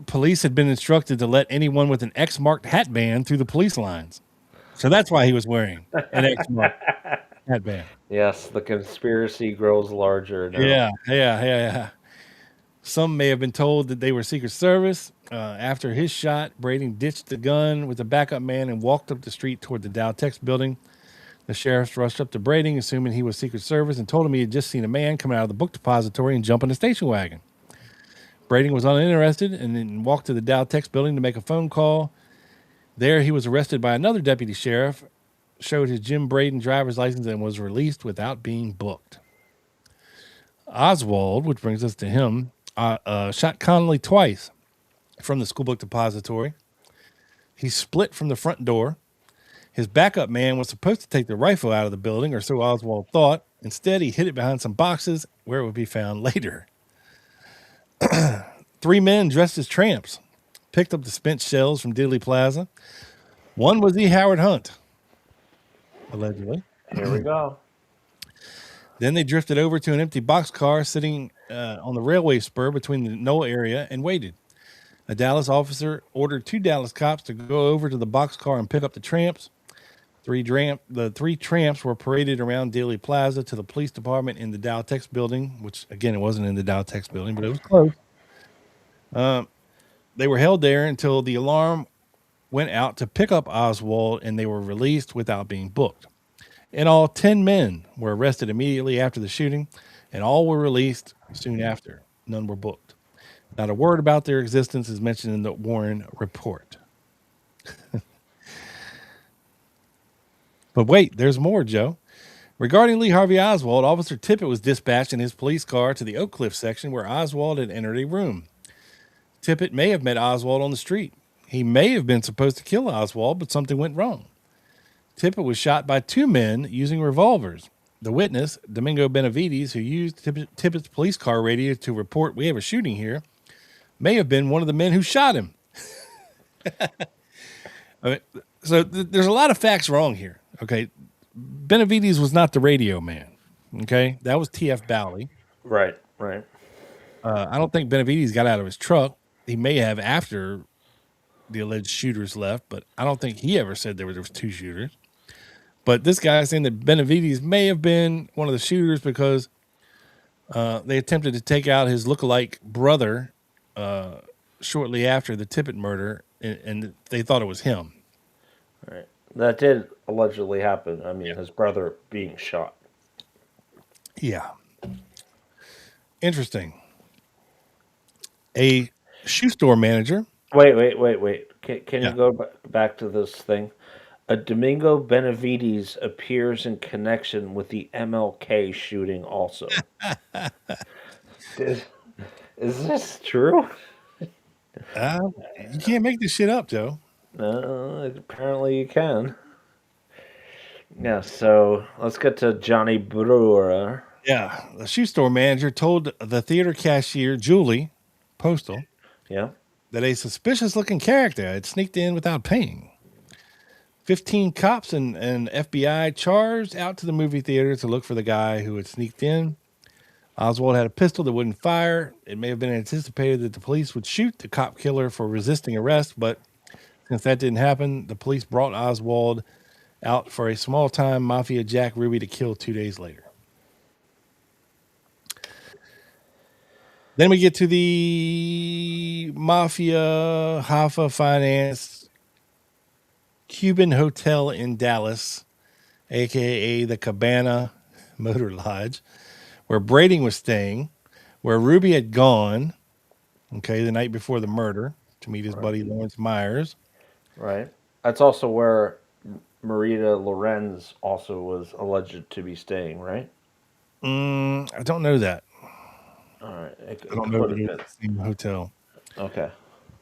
Police had been instructed to let anyone with an X marked hat band through the police lines. So that's why he was wearing an X marked hat band. Yes, the conspiracy grows larger now. Yeah. Some may have been told that they were Secret Service. After his shot, Brading ditched the gun with a backup man and walked up the street toward the Dow Tex building. The sheriffs rushed up to Brading, assuming he was Secret Service, and told him he had just seen a man come out of the book depository and jump in a station wagon. Brading was uninterested and then walked to the Dow Tex building to make a phone call. There, he was arrested by another deputy sheriff, showed his Jim Braden driver's license, and was released without being booked. Oswald, which brings us to him, shot Connolly twice from the school book depository. He split from the front door. His backup man was supposed to take the rifle out of the building, or so Oswald thought. Instead, he hid it behind some boxes where it would be found later. 3 men dressed as tramps picked up the spent shells from Dealey Plaza. One was E. Howard Hunt, allegedly. Here we go. Then they drifted over to an empty boxcar sitting on the railway spur between the knoll area and waited. A Dallas officer ordered 2 Dallas cops to go over to the boxcar and pick up the tramps. The 3 tramps were paraded around Dealey Plaza to the police department in the Dow Tex building, which, again, it wasn't in the Dow Tex building, but it was close. They were held there until the alarm went out to pick up Oswald, and they were released without being booked. In all, 10 men were arrested immediately after the shooting, and all were released soon after. None were booked. Not a word about their existence is mentioned in the Warren report. But wait, there's more, Joe. Regarding Lee Harvey Oswald, Officer Tippett was dispatched in his police car to the Oak Cliff section where Oswald had entered a room. Tippett may have met Oswald on the street. He may have been supposed to kill Oswald, but something went wrong. Tippett was shot by 2 men using revolvers. The witness, Domingo Benavides, who used Tippett's police car radio to report, "We have a shooting here," may have been one of the men who shot him. So there's a lot of facts wrong here. Okay. Benavides was not the radio man. Okay. That was T.F. Bowley. Right. I don't think Benavides got out of his truck. He may have after the alleged shooters left, but I don't think he ever said there was 2 shooters. But this guy is saying that Benavides may have been one of the shooters because they attempted to take out his lookalike brother shortly after the Tippett murder, and they thought it was him. Right. That did allegedly happen. I mean, his brother being shot. Yeah. Interesting. A shoe store manager. Wait. Can you go back to this thing? A Domingo Benavides appears in connection with the MLK shooting also. Is, is this true? You can't make this shit up, Joe. Apparently you can. Yeah, so let's get to Johnny Brewer. Yeah, the shoe store manager told the theater cashier, Julie Postal, Yeah, that a suspicious-looking character had sneaked in without paying. 15 cops and FBI charged out to the movie theater to look for the guy who had sneaked in. Oswald had a pistol that wouldn't fire. It may have been anticipated that the police would shoot the cop killer for resisting arrest, but since that didn't happen, the police brought Oswald out for a small-time mafia Jack Ruby to kill 2 days later. Then we get to the mafia Hoffa finance Cuban hotel in Dallas, aka the Cabana Motor Lodge, where Brading was staying, where Ruby had gone, the night before the murder to meet his buddy Lawrence Myers. right. That's also where Marita Lorenz also was alleged to be staying, right? I don't know that. All right. I don't know if it's the same hotel. Okay.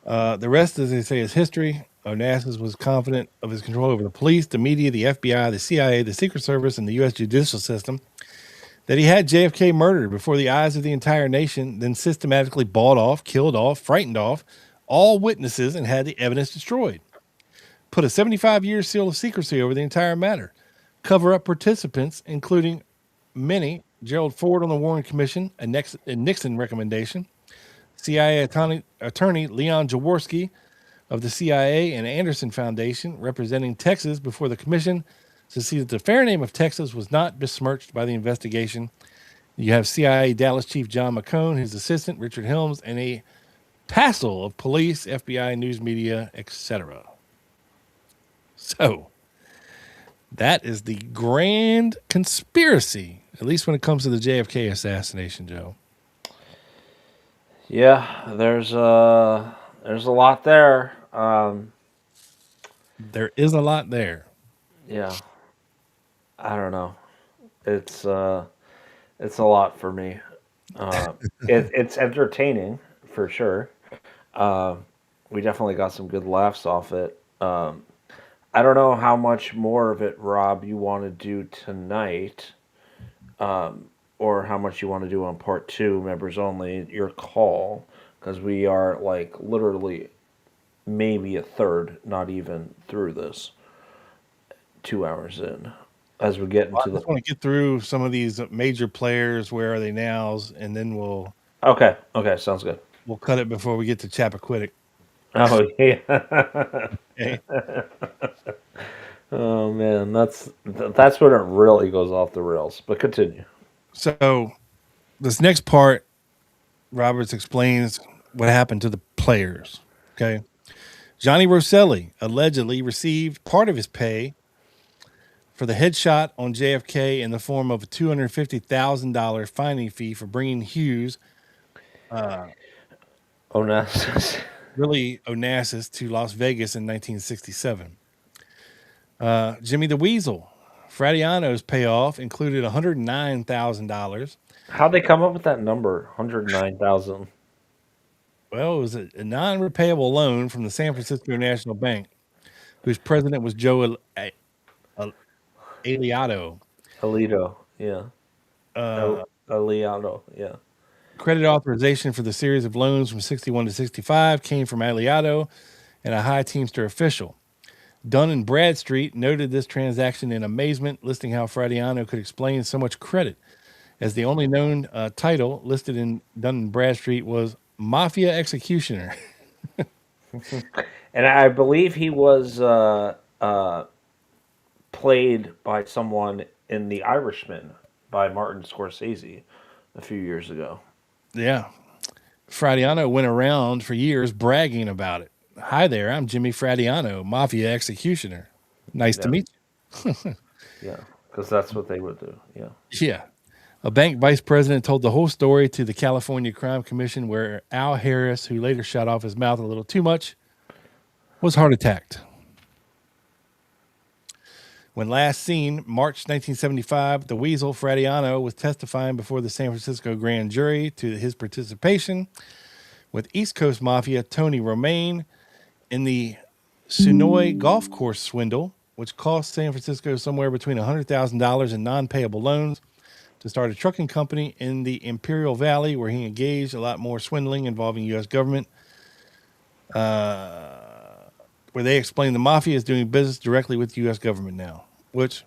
The rest, as they say, is history. Onassis was confident of his control over the police, the media, the FBI, the CIA, the Secret Service, and the U.S. judicial system, that he had JFK murdered before the eyes of the entire nation, then systematically bought off, killed off, frightened off all witnesses, and had the evidence destroyed. Put a 75-year seal of secrecy over the entire matter. Cover up participants, including many, Gerald Ford on the Warren Commission, a Nixon recommendation, CIA attorney Leon Jaworski of the CIA and Anderson Foundation, representing Texas before the commission to see that the fair name of Texas was not besmirched by the investigation. You have CIA Dallas Chief John McCone, his assistant, Richard Helms, and a passel of police, FBI, news media, etc. So, that is the grand conspiracy, at least when it comes to the JFK assassination, Joe. Yeah, there's a lot there. There is a lot there. Yeah, I don't know. It's a lot for me. It's entertaining for sure. We definitely got some good laughs off it. I don't know how much more of it, Rob, you want to do tonight, or how much you want to do on part 2, members only. Your call, because we are like literally maybe a third, not even through this, 2 hours in. As we get into I just want to get through some of these major players. Where are they now? And then we'll Okay, sounds good. We'll cut it before we get to Chappaquiddick. Oh yeah. Okay. Oh man, that's when it really goes off the rails. But continue. So this next part, Roberts explains what happened to the players. Okay. Johnny Rosselli allegedly received part of his pay for the headshot on JFK in the form of a $250,000 fining fee for bringing Hughes, Onassis. Onassis, to Las Vegas in 1967. Jimmy the Weasel, Fradiano's payoff included $109,000. How'd they come up with that number, 109,000? Well, it was a non-repayable loan from the San Francisco National Bank, whose president was Joe Aliato. Alito, yeah. Aliato, yeah. Credit authorization for the series of loans from 61 to 65 came from Aliato and a high Teamster official. Dun and Bradstreet noted this transaction in amazement, listing how Fradiano could explain so much credit, as the only known title listed in Dun and Bradstreet was Mafia Executioner. And I believe he was played by someone in The Irishman by Martin Scorsese a few years ago. Yeah. Fradiano went around for years bragging about it. Hi there, I'm Jimmy Fradiano, Mafia Executioner. Nice to meet you. Yeah, because that's what they would do. Yeah. Yeah. A bank vice president told the whole story to the California Crime Commission, where Al Harris, who later shot off his mouth a little too much, was heart attacked. When last seen, March 1975, the Weasel Fradiano was testifying before the San Francisco grand jury to his participation with East Coast Mafia Tony Romaine in the Sonoy golf course swindle, which cost San Francisco somewhere between $100,000 in non-payable loans to start a trucking company in the Imperial Valley, where he engaged a lot more swindling involving U.S. government, where they explain the mafia is doing business directly with the U.S. government now, which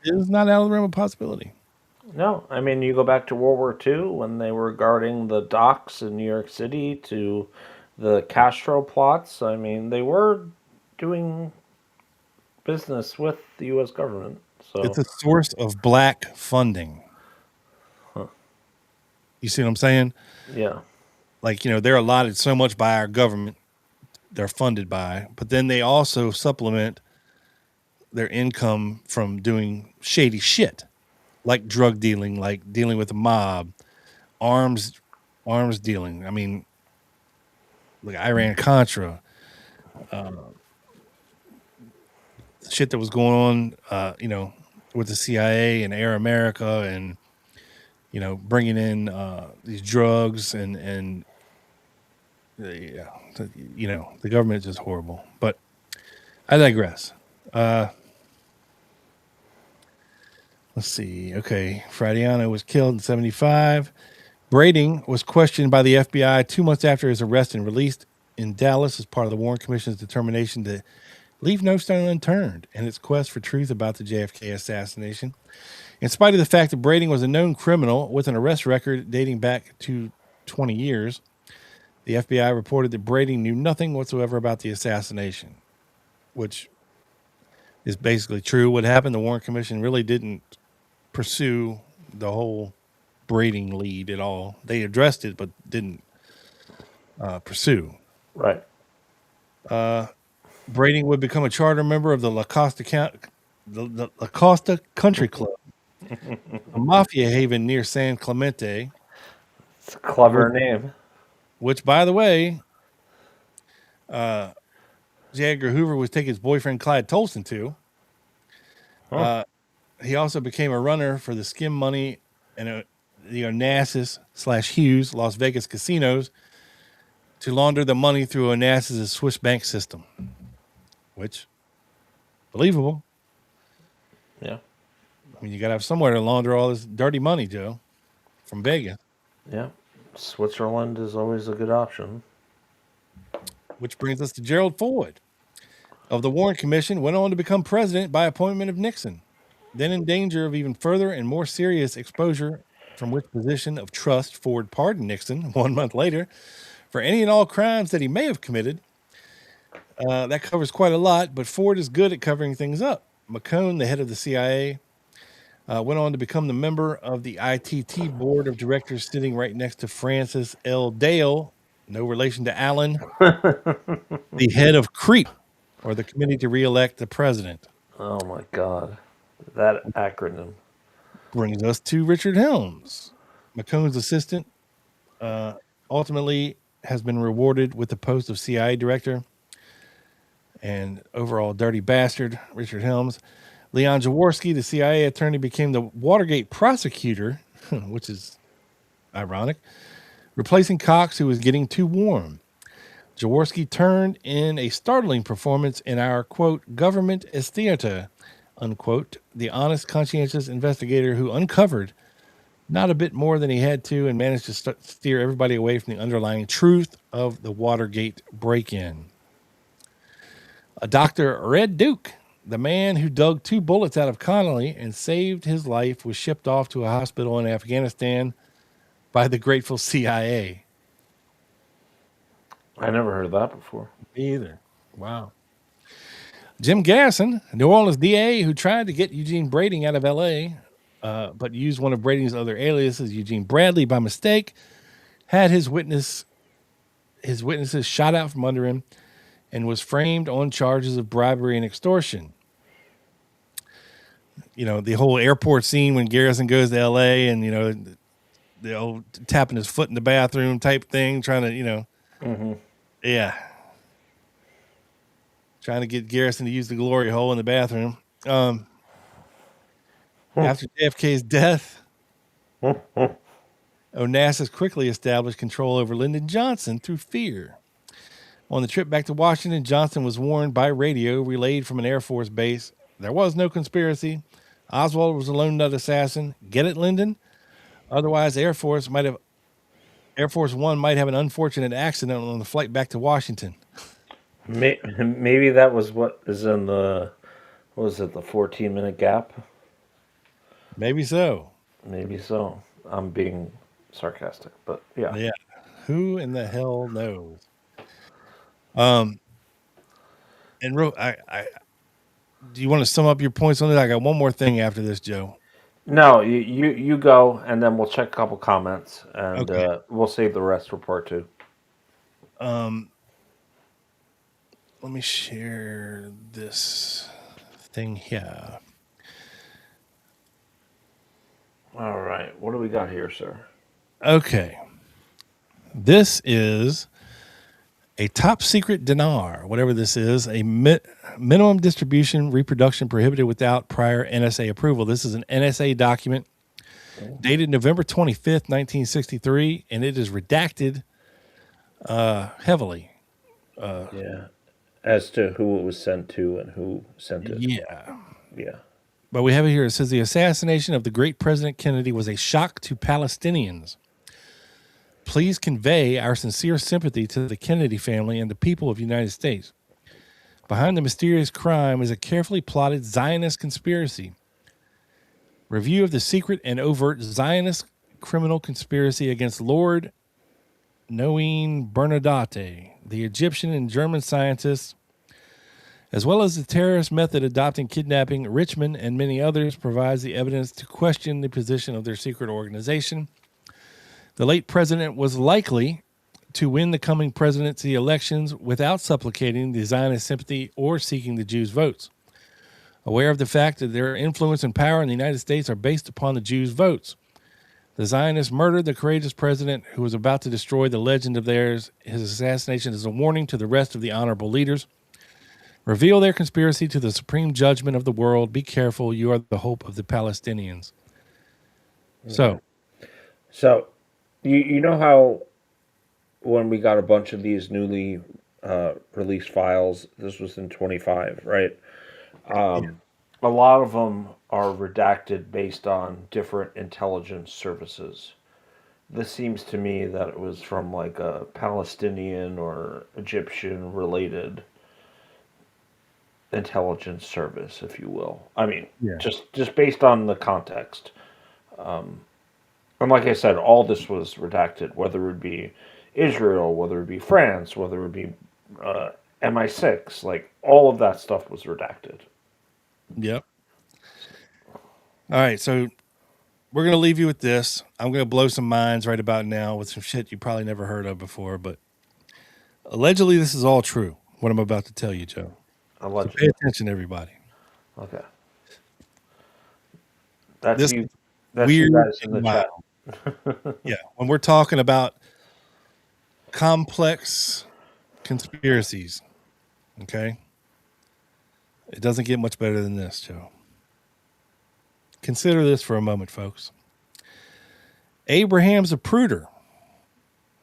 is not out of the realm of possibility. No, I mean, you go back to World War II when they were guarding the docks in New York City to the Castro plots. I mean, they were doing business with the U.S. government. So It's a source of black funding. You see what I'm saying? yeah, Like, they're allotted so much by our government, they're funded by, but then they also supplement their income from doing shady shit, like drug dealing, like dealing with the mob, arms dealing. I mean, like Iran-Contra, shit that was going on, with the CIA and Air America, and bringing in these drugs and yeah, the government is just horrible. But I digress. Let's see. Okay, Fradiano was killed in 1975. Brading was questioned by the FBI 2 months after his arrest and released in Dallas as part of the Warren Commission's determination to leave no stone unturned in its quest for truth about the JFK assassination. In spite of the fact that Brading was a known criminal with an arrest record dating back to 20 years, the FBI reported that Brading knew nothing whatsoever about the assassination, which is basically true. What happened, the Warren Commission really didn't pursue the whole Brading lead at all. They addressed it, but didn't pursue. right. Brading would become a charter member of the La Costa Country Club, a mafia haven near San Clemente. It's a clever name. Which, by the way, J. Edgar Hoover was taking his boyfriend Clyde Tolson to. He also became a runner for the skim money and the Onassis / Hughes Las Vegas casinos to launder the money through Onassis' Swiss bank system, which, believable. Yeah. I mean, you got to have somewhere to launder all this dirty money, Joe, from Vegas. Yeah. Switzerland is always a good option. Which brings us to Gerald Ford of the Warren Commission, went on to become president by appointment of Nixon, then in danger of even further and more serious exposure, from which position of trust Ford pardoned Nixon 1 month later for any and all crimes that he may have committed. That covers quite a lot, but Ford is good at covering things up. McCone, the head of the CIA, went on to become the member of the ITT board of directors, sitting right next to Francis L. Dale, no relation to Allen, the head of CREEP, or the Committee to Re-elect the President. Oh my God. That acronym. Brings us to Richard Helms, McCone's assistant, ultimately has been rewarded with the post of CIA director and overall dirty bastard. Richard Helms. Leon Jaworski, the CIA attorney, became the Watergate prosecutor, which is ironic, replacing Cox, who was getting too warm. Jaworski turned in a startling performance in our, quote, government as theater, unquote, the honest, conscientious investigator who uncovered not a bit more than he had to and managed to steer everybody away from the underlying truth of the Watergate break-in. Dr. Red Duke, the man who dug 2 bullets out of Connolly and saved his life, was shipped off to a hospital in Afghanistan by the grateful CIA. I never heard of that before. Me either. Wow. Jim Garrison, New Orleans DA, who tried to get Eugene Brading out of L.A., but used one of Brading's other aliases, Eugene Bradley, by mistake, had his witnesses shot out from under him and was framed on charges of bribery and extortion. The whole airport scene when Garrison goes to L.A. and, the old tapping his foot in the bathroom type thing, trying to, yeah. trying to get Garrison to use the glory hole in the bathroom. After JFK's death, Onassis quickly established control over Lyndon Johnson through fear. On the trip back to Washington, Johnson was warned by radio relayed from an Air Force base. There was no conspiracy. Oswald was a lone nut assassin. Get it, Lyndon? Otherwise, Air Force One might have an unfortunate accident on the flight back to Washington. Maybe that was what is in the, what was it, the 14-minute gap? Maybe so. Maybe so. I'm being sarcastic, but yeah. Yeah. Who in the hell knows? And do you want to sum up your points on it? I got one more thing after this, Joe. No, you go, and then we'll check a couple comments, and Okay. we'll save the rest for part 2. Let me share this thing here. All right. What do we got here, sir? Okay. This is a top secret dinar, whatever this is, a minimum distribution reproduction prohibited without prior NSA approval. This is an NSA document dated November 25th, 1963, and it is redacted heavily. Yeah. As to who it was sent to and who sent it. Yeah. Yeah. But we have it here. It says the assassination of the great President Kennedy was a shock to Palestinians. Please convey our sincere sympathy to the Kennedy family and the people of the United States. Behind the mysterious crime is a carefully plotted Zionist conspiracy. Review of the secret and overt Zionist criminal conspiracy against Lord Noeen Bernadette, the Egyptian and German scientists, as well as the terrorist method adopting kidnapping, Richmond, and many others, provides the evidence to question the position of their secret organization. The late president was likely to win the coming presidency elections without supplicating the Zionist sympathy or seeking the Jews' votes. Aware of the fact that their influence and power in the United States are based upon the Jews' votes, the Zionists murdered the courageous president who was about to destroy the legend of theirs. His assassination is a warning to the rest of the honorable leaders. Reveal their conspiracy to the supreme judgment of the world. Be careful. You are the hope of the Palestinians. So you know how when we got a bunch of these newly released files, this was in 25, right? A lot of them are redacted based on different intelligence services. This seems to me that it was from like a Palestinian or Egyptian related intelligence service, if you will. I mean, just based on the context. And like I said, all this was redacted, whether it be Israel, whether it be France, whether it be MI6, like all of that stuff was redacted. Yep. All right, so we're going to leave you with this. I'm going to blow some minds right about now with some shit you probably never heard of before, but allegedly this is all true, what I'm about to tell you, Joe. So pay attention, everybody. Okay. That's this you. That's weird you guys in the chat. Yeah, when we're talking about complex conspiracies, okay, it doesn't get much better than this, Joe. Consider this for a moment, folks. Abraham Zapruder,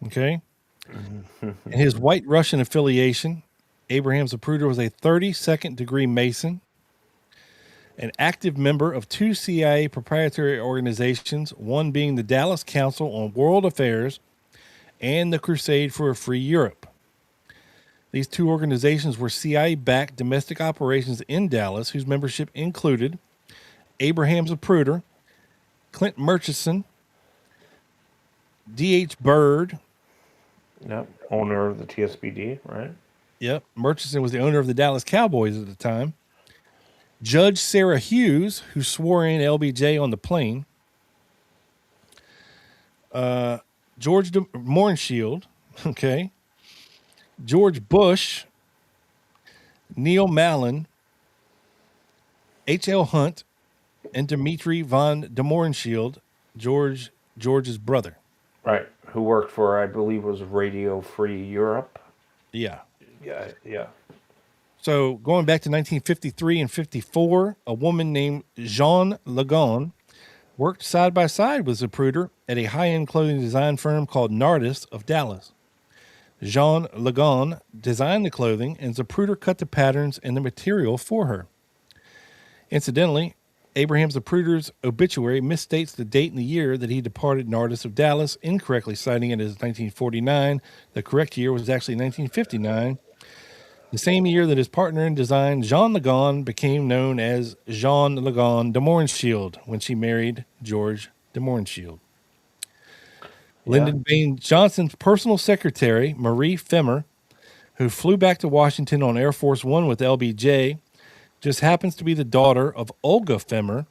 okay, and his white Russian affiliation. Abraham Zapruder was a 32nd degree Mason, an active member of 2 CIA proprietary organizations, one being the Dallas Council on World Affairs and the Crusade for a Free Europe. These 2 organizations were CIA-backed domestic operations in Dallas, whose membership included Abraham Zapruder, Clint Murchison, D.H. Byrd. Yep, owner of the TSBD, right? Yep, Murchison was the owner of the Dallas Cowboys at the time. Judge Sarah Hughes, who swore in LBJ on the plane. George Mornshield, okay. George Bush, Neil Mallon, H.L. Hunt, and Dmitry von de Mornshield, George's brother. Right, who worked for, I believe, was Radio Free Europe. Yeah. Yeah. So going back to 1953 and 54, a woman named Jean Lagon worked side by side with Zapruder at a high-end clothing design firm called Nardis of Dallas. Jean Lagon designed the clothing, and Zapruder cut the patterns and the material for her. Incidentally, Abraham Zapruder's obituary misstates the date and the year that he departed Nardis of Dallas, incorrectly citing it as 1949. The correct year was actually 1959, the same year that his partner in design, Jean Lagon, became known as Jean Lagon de Mohrenschildt when she married George de Mohrenschildt. Lyndon Baines Johnson's personal secretary, Marie Femmer, who flew back to Washington on Air Force One with LBJ, just happens to be the daughter of Olga Femmer,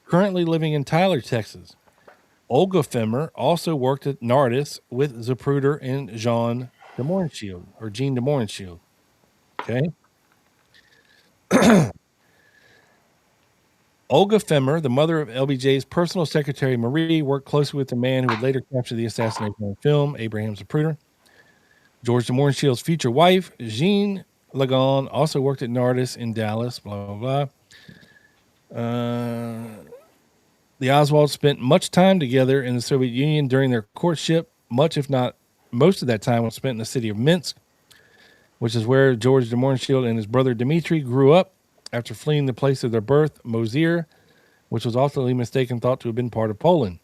currently living in Tyler, Texas. Olga Femmer also worked at Nardis with Zapruder and Jean de Mohrenschildt, or Jean de Mohrenschildt. Okay. Olga Femmer, the mother of LBJ's personal secretary, Marie, worked closely with the man who would later capture the assassination on film, Abraham Zapruder. George de Mohrenschildt's future wife, Jean Lagon, also worked at Nardis in Dallas, blah, blah, blah. The Oswalds spent much time together in the Soviet Union during their courtship. Much, if not most of that time, was spent in the city of Minsk, which is where George de Mohrenschildt and his brother Dmitry grew up after fleeing the place of their birth, Mosir, which was ultimately thought to have been part of Poland.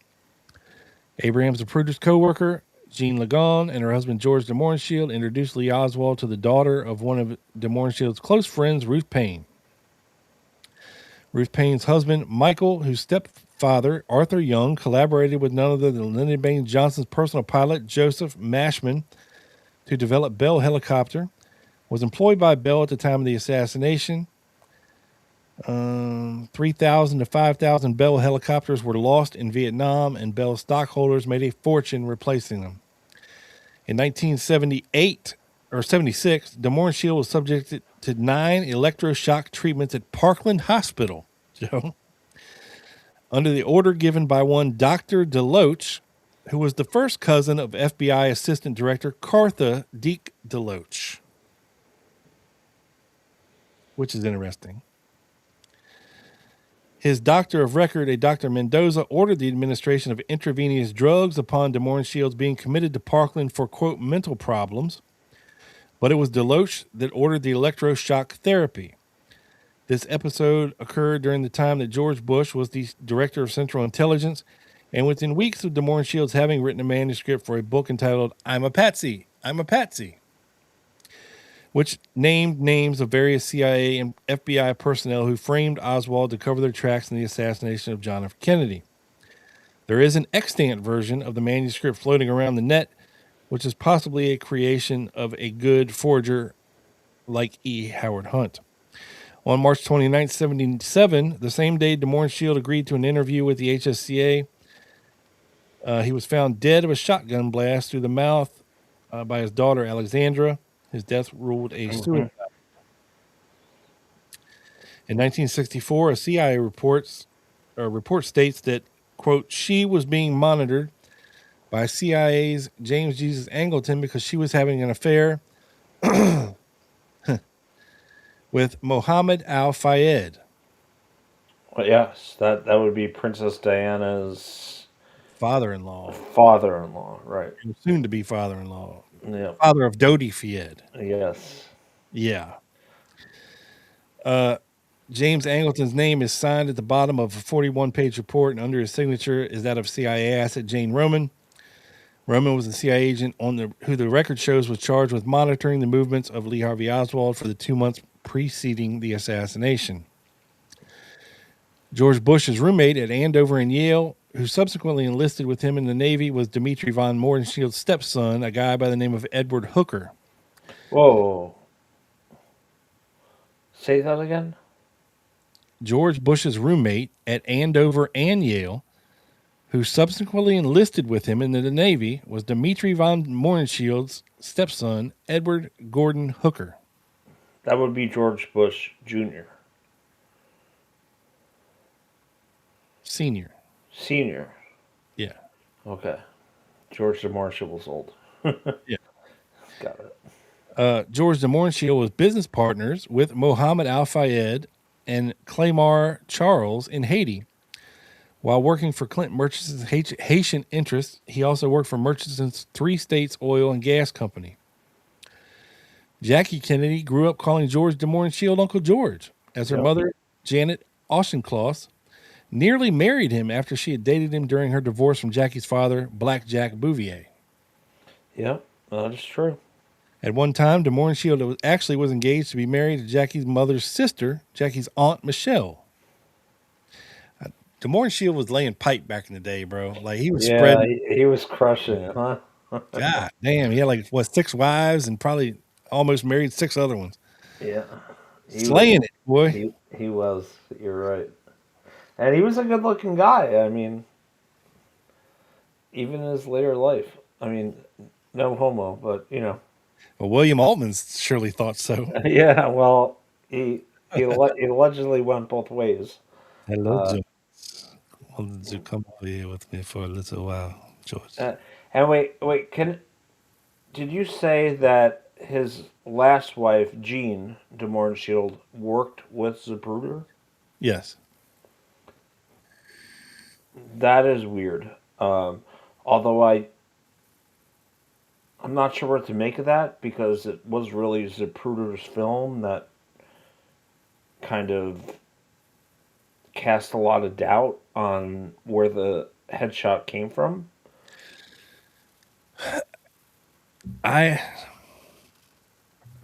Abraham Zapruder's co-worker, Jean Lagon, and her husband George de Mohrenschildt introduced Lee Oswald to the daughter of one of de Mohrenschildt's close friends, Ruth Paine. Ruth Paine's husband, Michael, whose stepfather, Arthur Young, collaborated with none other than Lyndon Baines Johnson's personal pilot, Joseph Mashman, to develop Bell helicopter, was employed by Bell at the time of the assassination. 3,000 to 5,000 Bell helicopters were lost in Vietnam, and Bell stockholders made a fortune replacing them. In 1978 or 76, de Mohrenschildt was subjected to 9 electroshock treatments at Parkland Hospital, Joe, under the order given by one Dr. DeLoach, who was the first cousin of FBI Assistant Director Cartha Deke DeLoach, which is interesting. His doctor of record, a Dr. Mendoza, ordered the administration of intravenous drugs upon de Mohrenschildt's being committed to Parkland for, quote, mental problems, but it was DeLoach that ordered the electroshock therapy. This episode occurred during the time that George Bush was the director of Central Intelligence, and within weeks of de Mohrenschildt's having written a manuscript for a book entitled I'm a Patsy, I'm a Patsy, which named names of various CIA and FBI personnel who framed Oswald to cover their tracks in the assassination of John F. Kennedy. There is an extant version of the manuscript floating around the net, which is possibly a creation of a good forger like E. Howard Hunt. On March 29, 1977, the same day de Mohrenschildt agreed to an interview with the HSCA, he was found dead of a shotgun blast through the mouth by his daughter, Alexandra. His death ruled a suicide. In 1964, a CIA report states that, quote, she was being monitored by CIA's James Jesus Angleton because she was having an affair with Mohammed Al-Fayed. Well, yes, that would be Princess Diana's father-in-law, right? Soon to be father-in-law. Yeah. Father of Dodi Fayed. Yes. Yeah. James Angleton's name is signed at the bottom of a 41-page report, and under his signature is that of CIA asset Jane Roman. Roman was a CIA agent who the record shows was charged with monitoring the movements of Lee Harvey Oswald for the 2 months preceding the assassination. George Bush's roommate at Andover and Yale, who subsequently enlisted with him in the Navy, was Dmitry von Mohrenschildt's stepson, a guy by the name of Edward Hooker. Whoa. Say that again? George Bush's roommate at Andover and Yale, who subsequently enlisted with him in the Navy, was Dmitry von Mohrenschildt's stepson, Edward Gordon Hooker. That would be George Bush Jr. Senior. Yeah. Okay. George de Marshall was old. Yeah. Got it. George de Mohrenschildt was business partners with Mohammed Al Fayed and Claymar Charles in Haiti. While working for Clinton Murchison's Haitian interests, he also worked for Murchison's Three States Oil and Gas Company. Jackie Kennedy grew up calling George de Mohrenschildt Uncle George, as her mother, Janet Auchincloss, nearly married him after she had dated him during her divorce from Jackie's father, Black Jack Bouvier. Yeah, that is true. At one time, de Mohrenschildt actually was engaged to be married to Jackie's mother's sister, Jackie's aunt Michelle. De Mohrenschildt was laying pipe back in the day, bro. Like he was spreading. He was crushing it, huh? God damn, he had like 6 wives and probably almost married 6 other ones. Yeah, Slaying it, boy. He was. You're right, and he was a good-looking guy. I mean, even in his later life. I mean, no homo, but you know. Well, William Altman surely thought so. Yeah, well, he allegedly went both ways. Hello, George. Why don't you come over here with me for a little while, George? And wait, did you say that his last wife, Jean de Mohrenschildt, worked with Zapruder? Yes. That is weird. Although I'm not sure what to make of that because it was really Zapruder's film that kind of cast a lot of doubt on where the headshot came from. I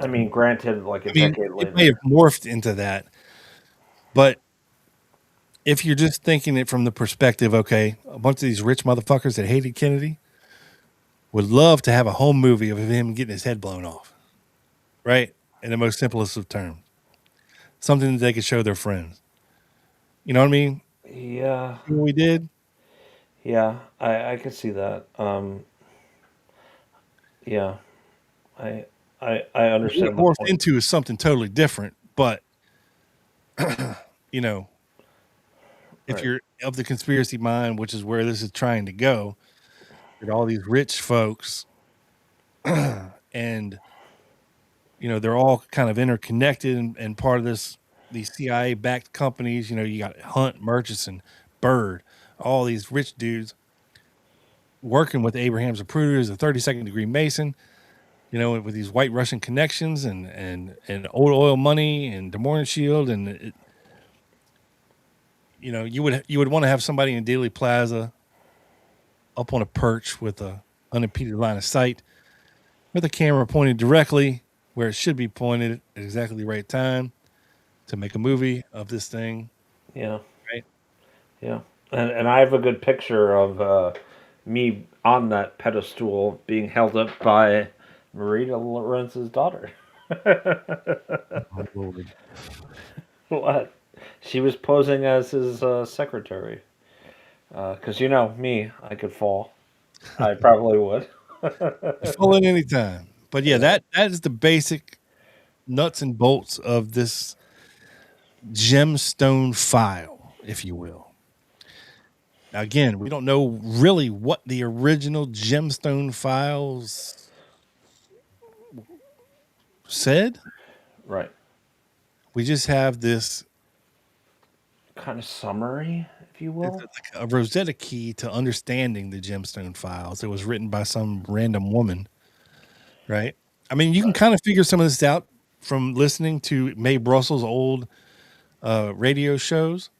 mean, granted, like a decade later. It may have morphed into that, but if you're just thinking it from the perspective, okay, a bunch of these rich motherfuckers that hated Kennedy would love to have a home movie of him getting his head blown off, right? In the most simplest of terms. Something that they could show their friends. You know what I mean? Yeah. See what we did? Yeah, I could see that. Yeah. I understand. What it morphed into is something totally different, but you know, if you're of the conspiracy mind, which is where this is trying to go, with all these rich folks, and you know they're all kind of interconnected and part of these CIA-backed companies. You know, you got Hunt, Murchison, Bird, all these rich dudes working with Abraham Zapruder as a 32nd degree Mason. You know, with these white Russian connections and old oil money and de Mohrenschildt and you know, you would want to have somebody in Dealey Plaza up on a perch with a unimpeded line of sight with a camera pointed directly where it should be pointed at exactly the right time to make a movie of this thing. Yeah. Right. Yeah. And I have a good picture of me on that pedestal being held up by Marita Lorenz's daughter. Oh, Lord. What? She was posing as his secretary. Because you know me, I could fall. I probably would. Fall at any time. But yeah, that is the basic nuts and bolts of this Gemstone file, if you will. Now, again, we don't know really what the original Gemstone files said. Right. We just have this kind of summary, if you will. It's like a Rosetta key to understanding the Gemstone files. It was written by some random woman, right? I mean, you can kind of figure some of this out from listening to Mae Brussels' old radio shows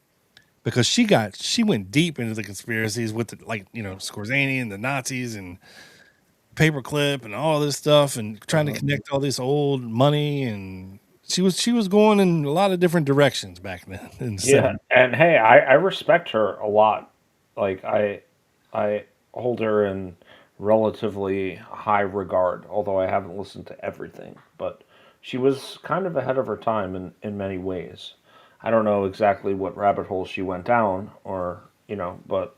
because she went deep into the conspiracies with Skorzeny and the Nazis and Paperclip and all this stuff and trying to connect all this old money, and she was going in a lot of different directions back then. Yeah, and hey, I respect her a lot. Like I hold her in relatively high regard, although I haven't listened to everything. But she was kind of ahead of her time in many ways. I don't know exactly what rabbit hole she went down, but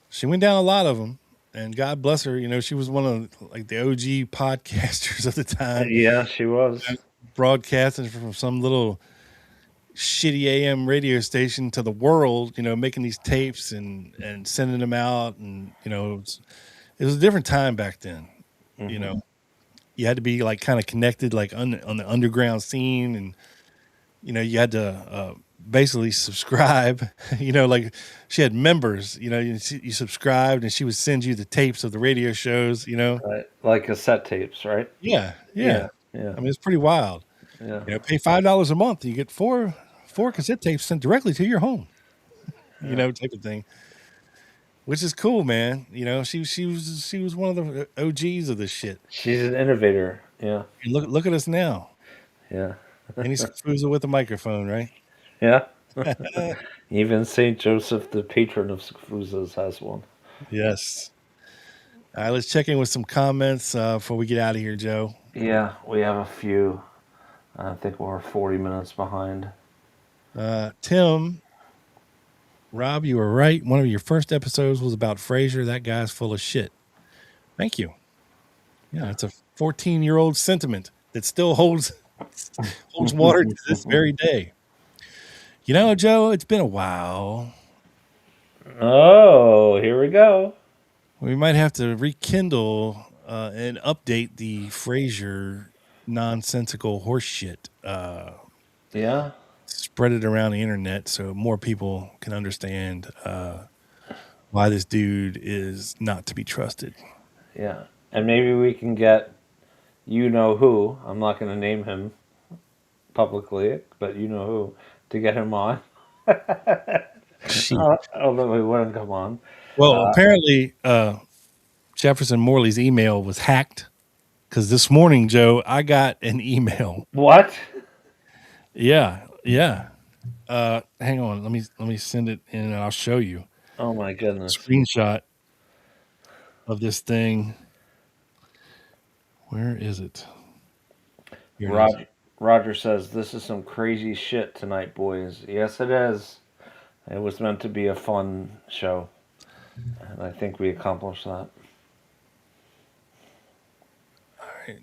she went down a lot of them. And God bless her, you know, she was one of like the OG podcasters of the time. Yeah, she was broadcasting from some little shitty AM radio station to the world, you know, making these tapes and sending them out. And, you know, it was a different time back then, you know, you had to be like kind of connected, like on the underground scene, and you had to basically subscribe. Like she had members. You subscribed, and she would send you the tapes of the radio shows. Right. Like cassette tapes, right? Yeah, yeah. Yeah. Yeah. I mean, it's pretty wild. Yeah. Pay $5 a month, you get four cassette tapes sent directly to your home. Type of thing, which is cool, man. She was one of the OGs of this shit. She's an innovator. Yeah. And look at us now. Yeah. Any Scafuza with a microphone, right? Yeah. Even St. Joseph, the patron of Scafuza's, has one. Yes. All right, let's check in with some comments before we get out of here, Joe. Yeah, we have a few. I think we're 40 minutes behind. Tim, Rob, you were right. One of your first episodes was about Frasier. That guy's full of shit. Thank you. Yeah, it's a 14-year-old sentiment that still holds water to this very day. Joe, it's been a while. Oh, here we go. We might have to rekindle and update the Frasier nonsensical horse shit. Yeah. Spread it around the internet so more people can understand why this dude is not to be trusted. Yeah. And maybe we can get who. I'm not going to name him publicly, but who, to get him on. Although he wouldn't come on. Well, apparently Jefferson Morley's email was hacked because this morning, Joe, I got an email. What? Yeah. Hang on. Let me send it in and I'll show you. Oh my goodness. Screenshot of this thing. Where is it? Roger says, "This is some crazy shit tonight, boys." Yes, it is. It was meant to be a fun show. And I think we accomplished that. All right.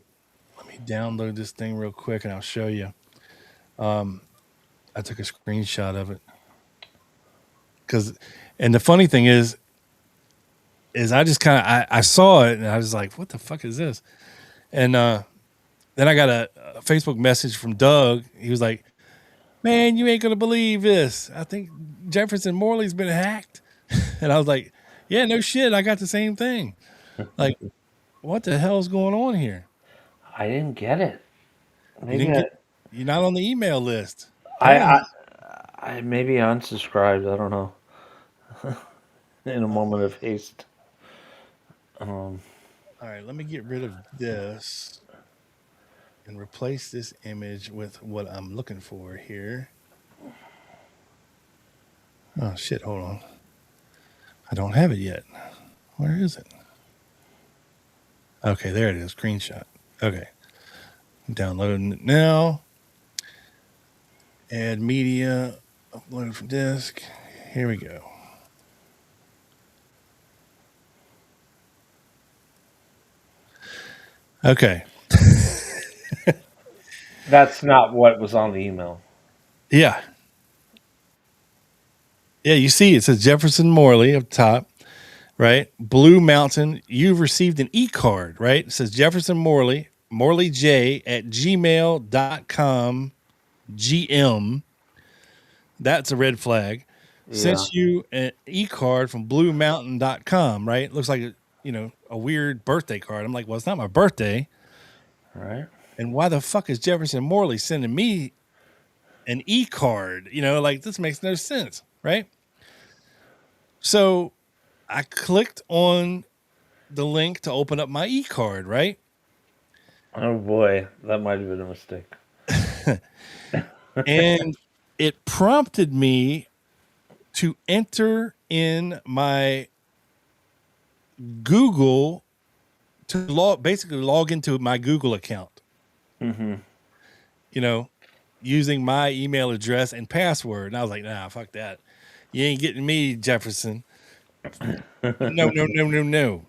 Let me download this thing real quick and I'll show you. I took a screenshot of it. And the funny thing is I just kind of, I saw it and I was like, what the fuck is this? And then I got a Facebook message from Doug. He was like, man, you ain't going to believe this. I think Jefferson Morley's been hacked. And I was like, yeah, no shit. I got the same thing. Like, what the hell's going on here? I didn't get it. You're not on the email list. I maybe unsubscribed. I don't know. In a moment of haste. All right, let me get rid of this and replace this image with what I'm looking for here. Oh, shit, hold on. I don't have it yet. Where is it? Okay, there it is, screenshot. Okay. I'm downloading it now. Add media, upload from disk. Here we go. Okay. That's not what was on the email. Yeah. Yeah, you see, it says Jefferson Morley up top, right? Blue Mountain. You've received an e-card, right? It says Jefferson Morley, morleyj@gmail.com, GM. That's a red flag. Yeah. Sent you an e-card from bluemountain.com, right? Looks like a weird birthday card. I'm like, well, it's not my birthday. Right. And why the fuck is Jefferson Morley sending me an e-card? Like, this makes no sense, right? So I clicked on the link to open up my e-card, right? Oh boy, that might have been a mistake. And it prompted me to enter in my Google to basically log into my Google account. Mm-hmm. Using my email address and password. And I was like, nah, fuck that. You ain't getting me, Jefferson. No.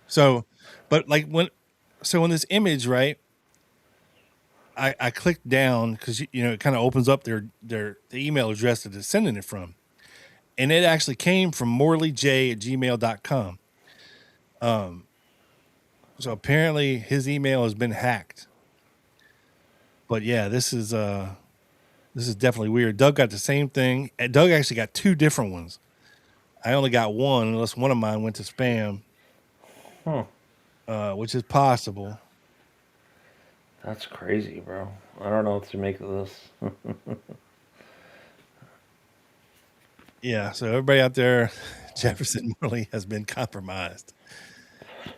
So, but like in this image, right? I clicked down because it kind of opens up the email address that they're sending it from. And it actually came from morleyj@gmail.com. So apparently his email has been hacked. But yeah, this is definitely weird. Doug got the same thing. Doug actually got two different ones. I only got one, unless one of mine went to spam, which is possible. That's crazy, bro. I don't know what to make of this. Yeah, so everybody out there, Jefferson Morley has been compromised.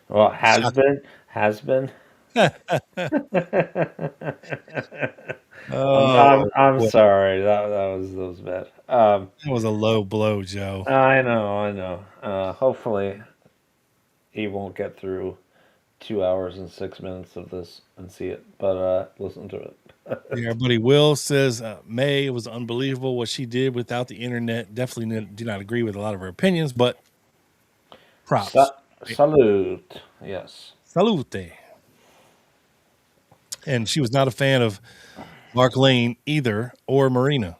Well, has been. Oh, I'm boy. sorry. That was bad. That was a low blow, Joe. I know. Hopefully, he won't get through 2 hours and 6 minutes of this and see it, but listen to it. Yeah, our buddy Will says May, it was unbelievable what she did without the internet. Definitely do not agree with a lot of her opinions, but props. Salute. Yes. Salute. And she was not a fan of Mark Lane either, or Marina.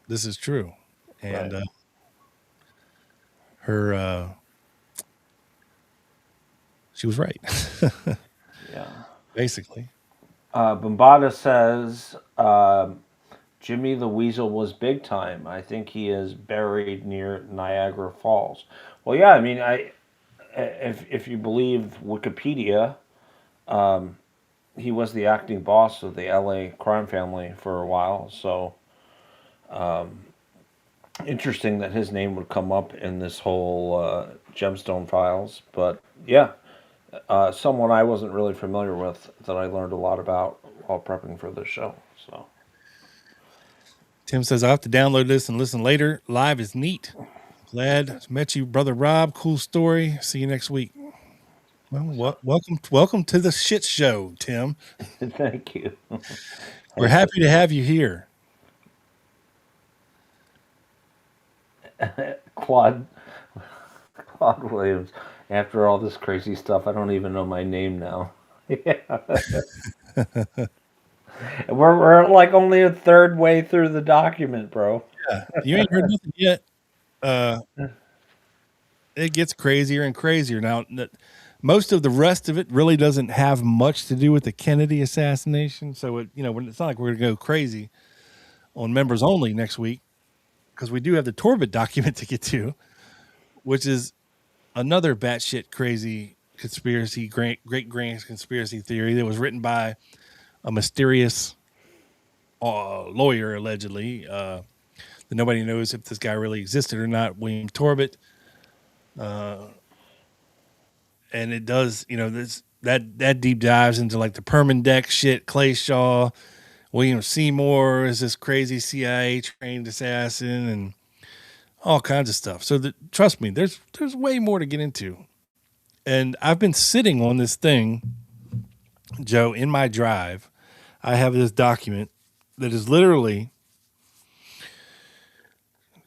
This is true. And Right. she was right. Yeah. Basically. Bombada says Jimmy the Weasel was big time. I think he is buried near Niagara Falls. Well, yeah. I mean, if you believe Wikipedia, he was the acting boss of the L.A. crime family for a while. So interesting that his name would come up in this whole Gemstone Files. But yeah, someone I wasn't really familiar with that I learned a lot about while prepping for this show. So Tim says, I have to download this and listen later. Live is neat. Glad I met you, Brother Rob. Cool story. See you next week. Well, welcome to the shit show, Tim. Thank you. We're happy to have you here. Quad Williams. After all this crazy stuff, I don't even know my name now. Yeah. we're like only a third way through the document, bro. Yeah, you ain't heard nothing yet. It gets crazier and crazier. Now, most of the rest of it really doesn't have much to do with the Kennedy assassination. So, it's not like we're going to go crazy on members only next week, because we do have the Torbett document to get to, which is another batshit crazy conspiracy, great grand conspiracy theory that was written by a mysterious lawyer, allegedly, that nobody knows if this guy really existed or not, William Torbett. And it does, that deep dives into like the Permandex shit, Clay Shaw, William Seymour is this crazy CIA trained assassin, and all kinds of stuff. So trust me, there's way more to get into. And I've been sitting on this thing, Joe, in my drive. I have this document that is literally,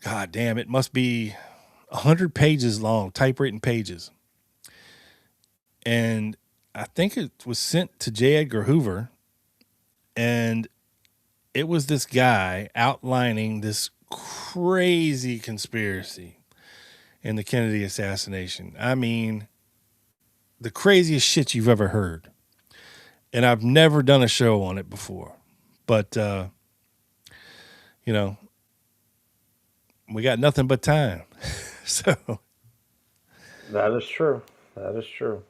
God damn, it must be 100 pages long, typewritten pages. And I think it was sent to J. Edgar Hoover. And it was this guy outlining this crazy conspiracy in the Kennedy assassination. I mean, the craziest shit you've ever heard. And I've never done a show on it before. But, we got nothing but time. So. That is true. All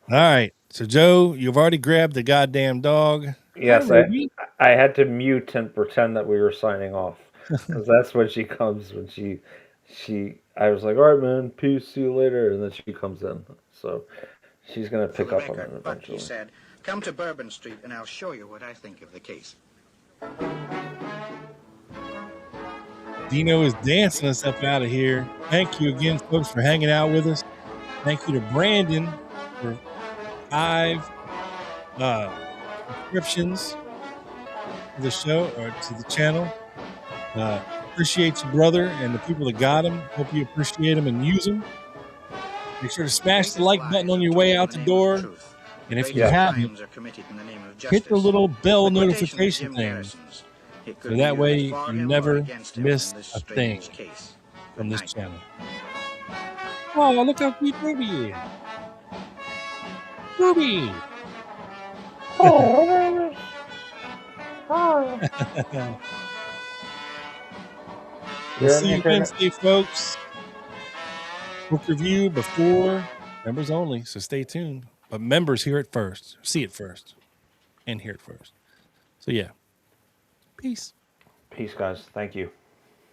right. So, Joe, you've already grabbed the goddamn dog. Yes, I had to mute and pretend that we were signing off, because that's when she comes. When I was like, all right, man, peace, see you later, and then she comes in. So she's gonna pick up on it eventually. He said, "Come to Bourbon Street, and I'll show you what I think of the case." Dino is dancing us up out of here. Thank you again, folks, for hanging out with us. Thank you to Brandon for 5 subscriptions to the show or to the channel. Appreciate you, brother, and the people that got them. Hope you appreciate them and use them. Make sure to smash the like button on your way out the door. And if you haven't, hit the little bell notification thing. So that way you never miss a thing from this channel. Oh, look how sweet baby is. Ruby. Oh, We'll see you Wednesday, folks. Book review before members only, so stay tuned. But members hear it first, see it first, and hear it first. So yeah, peace. Peace, guys. Thank you.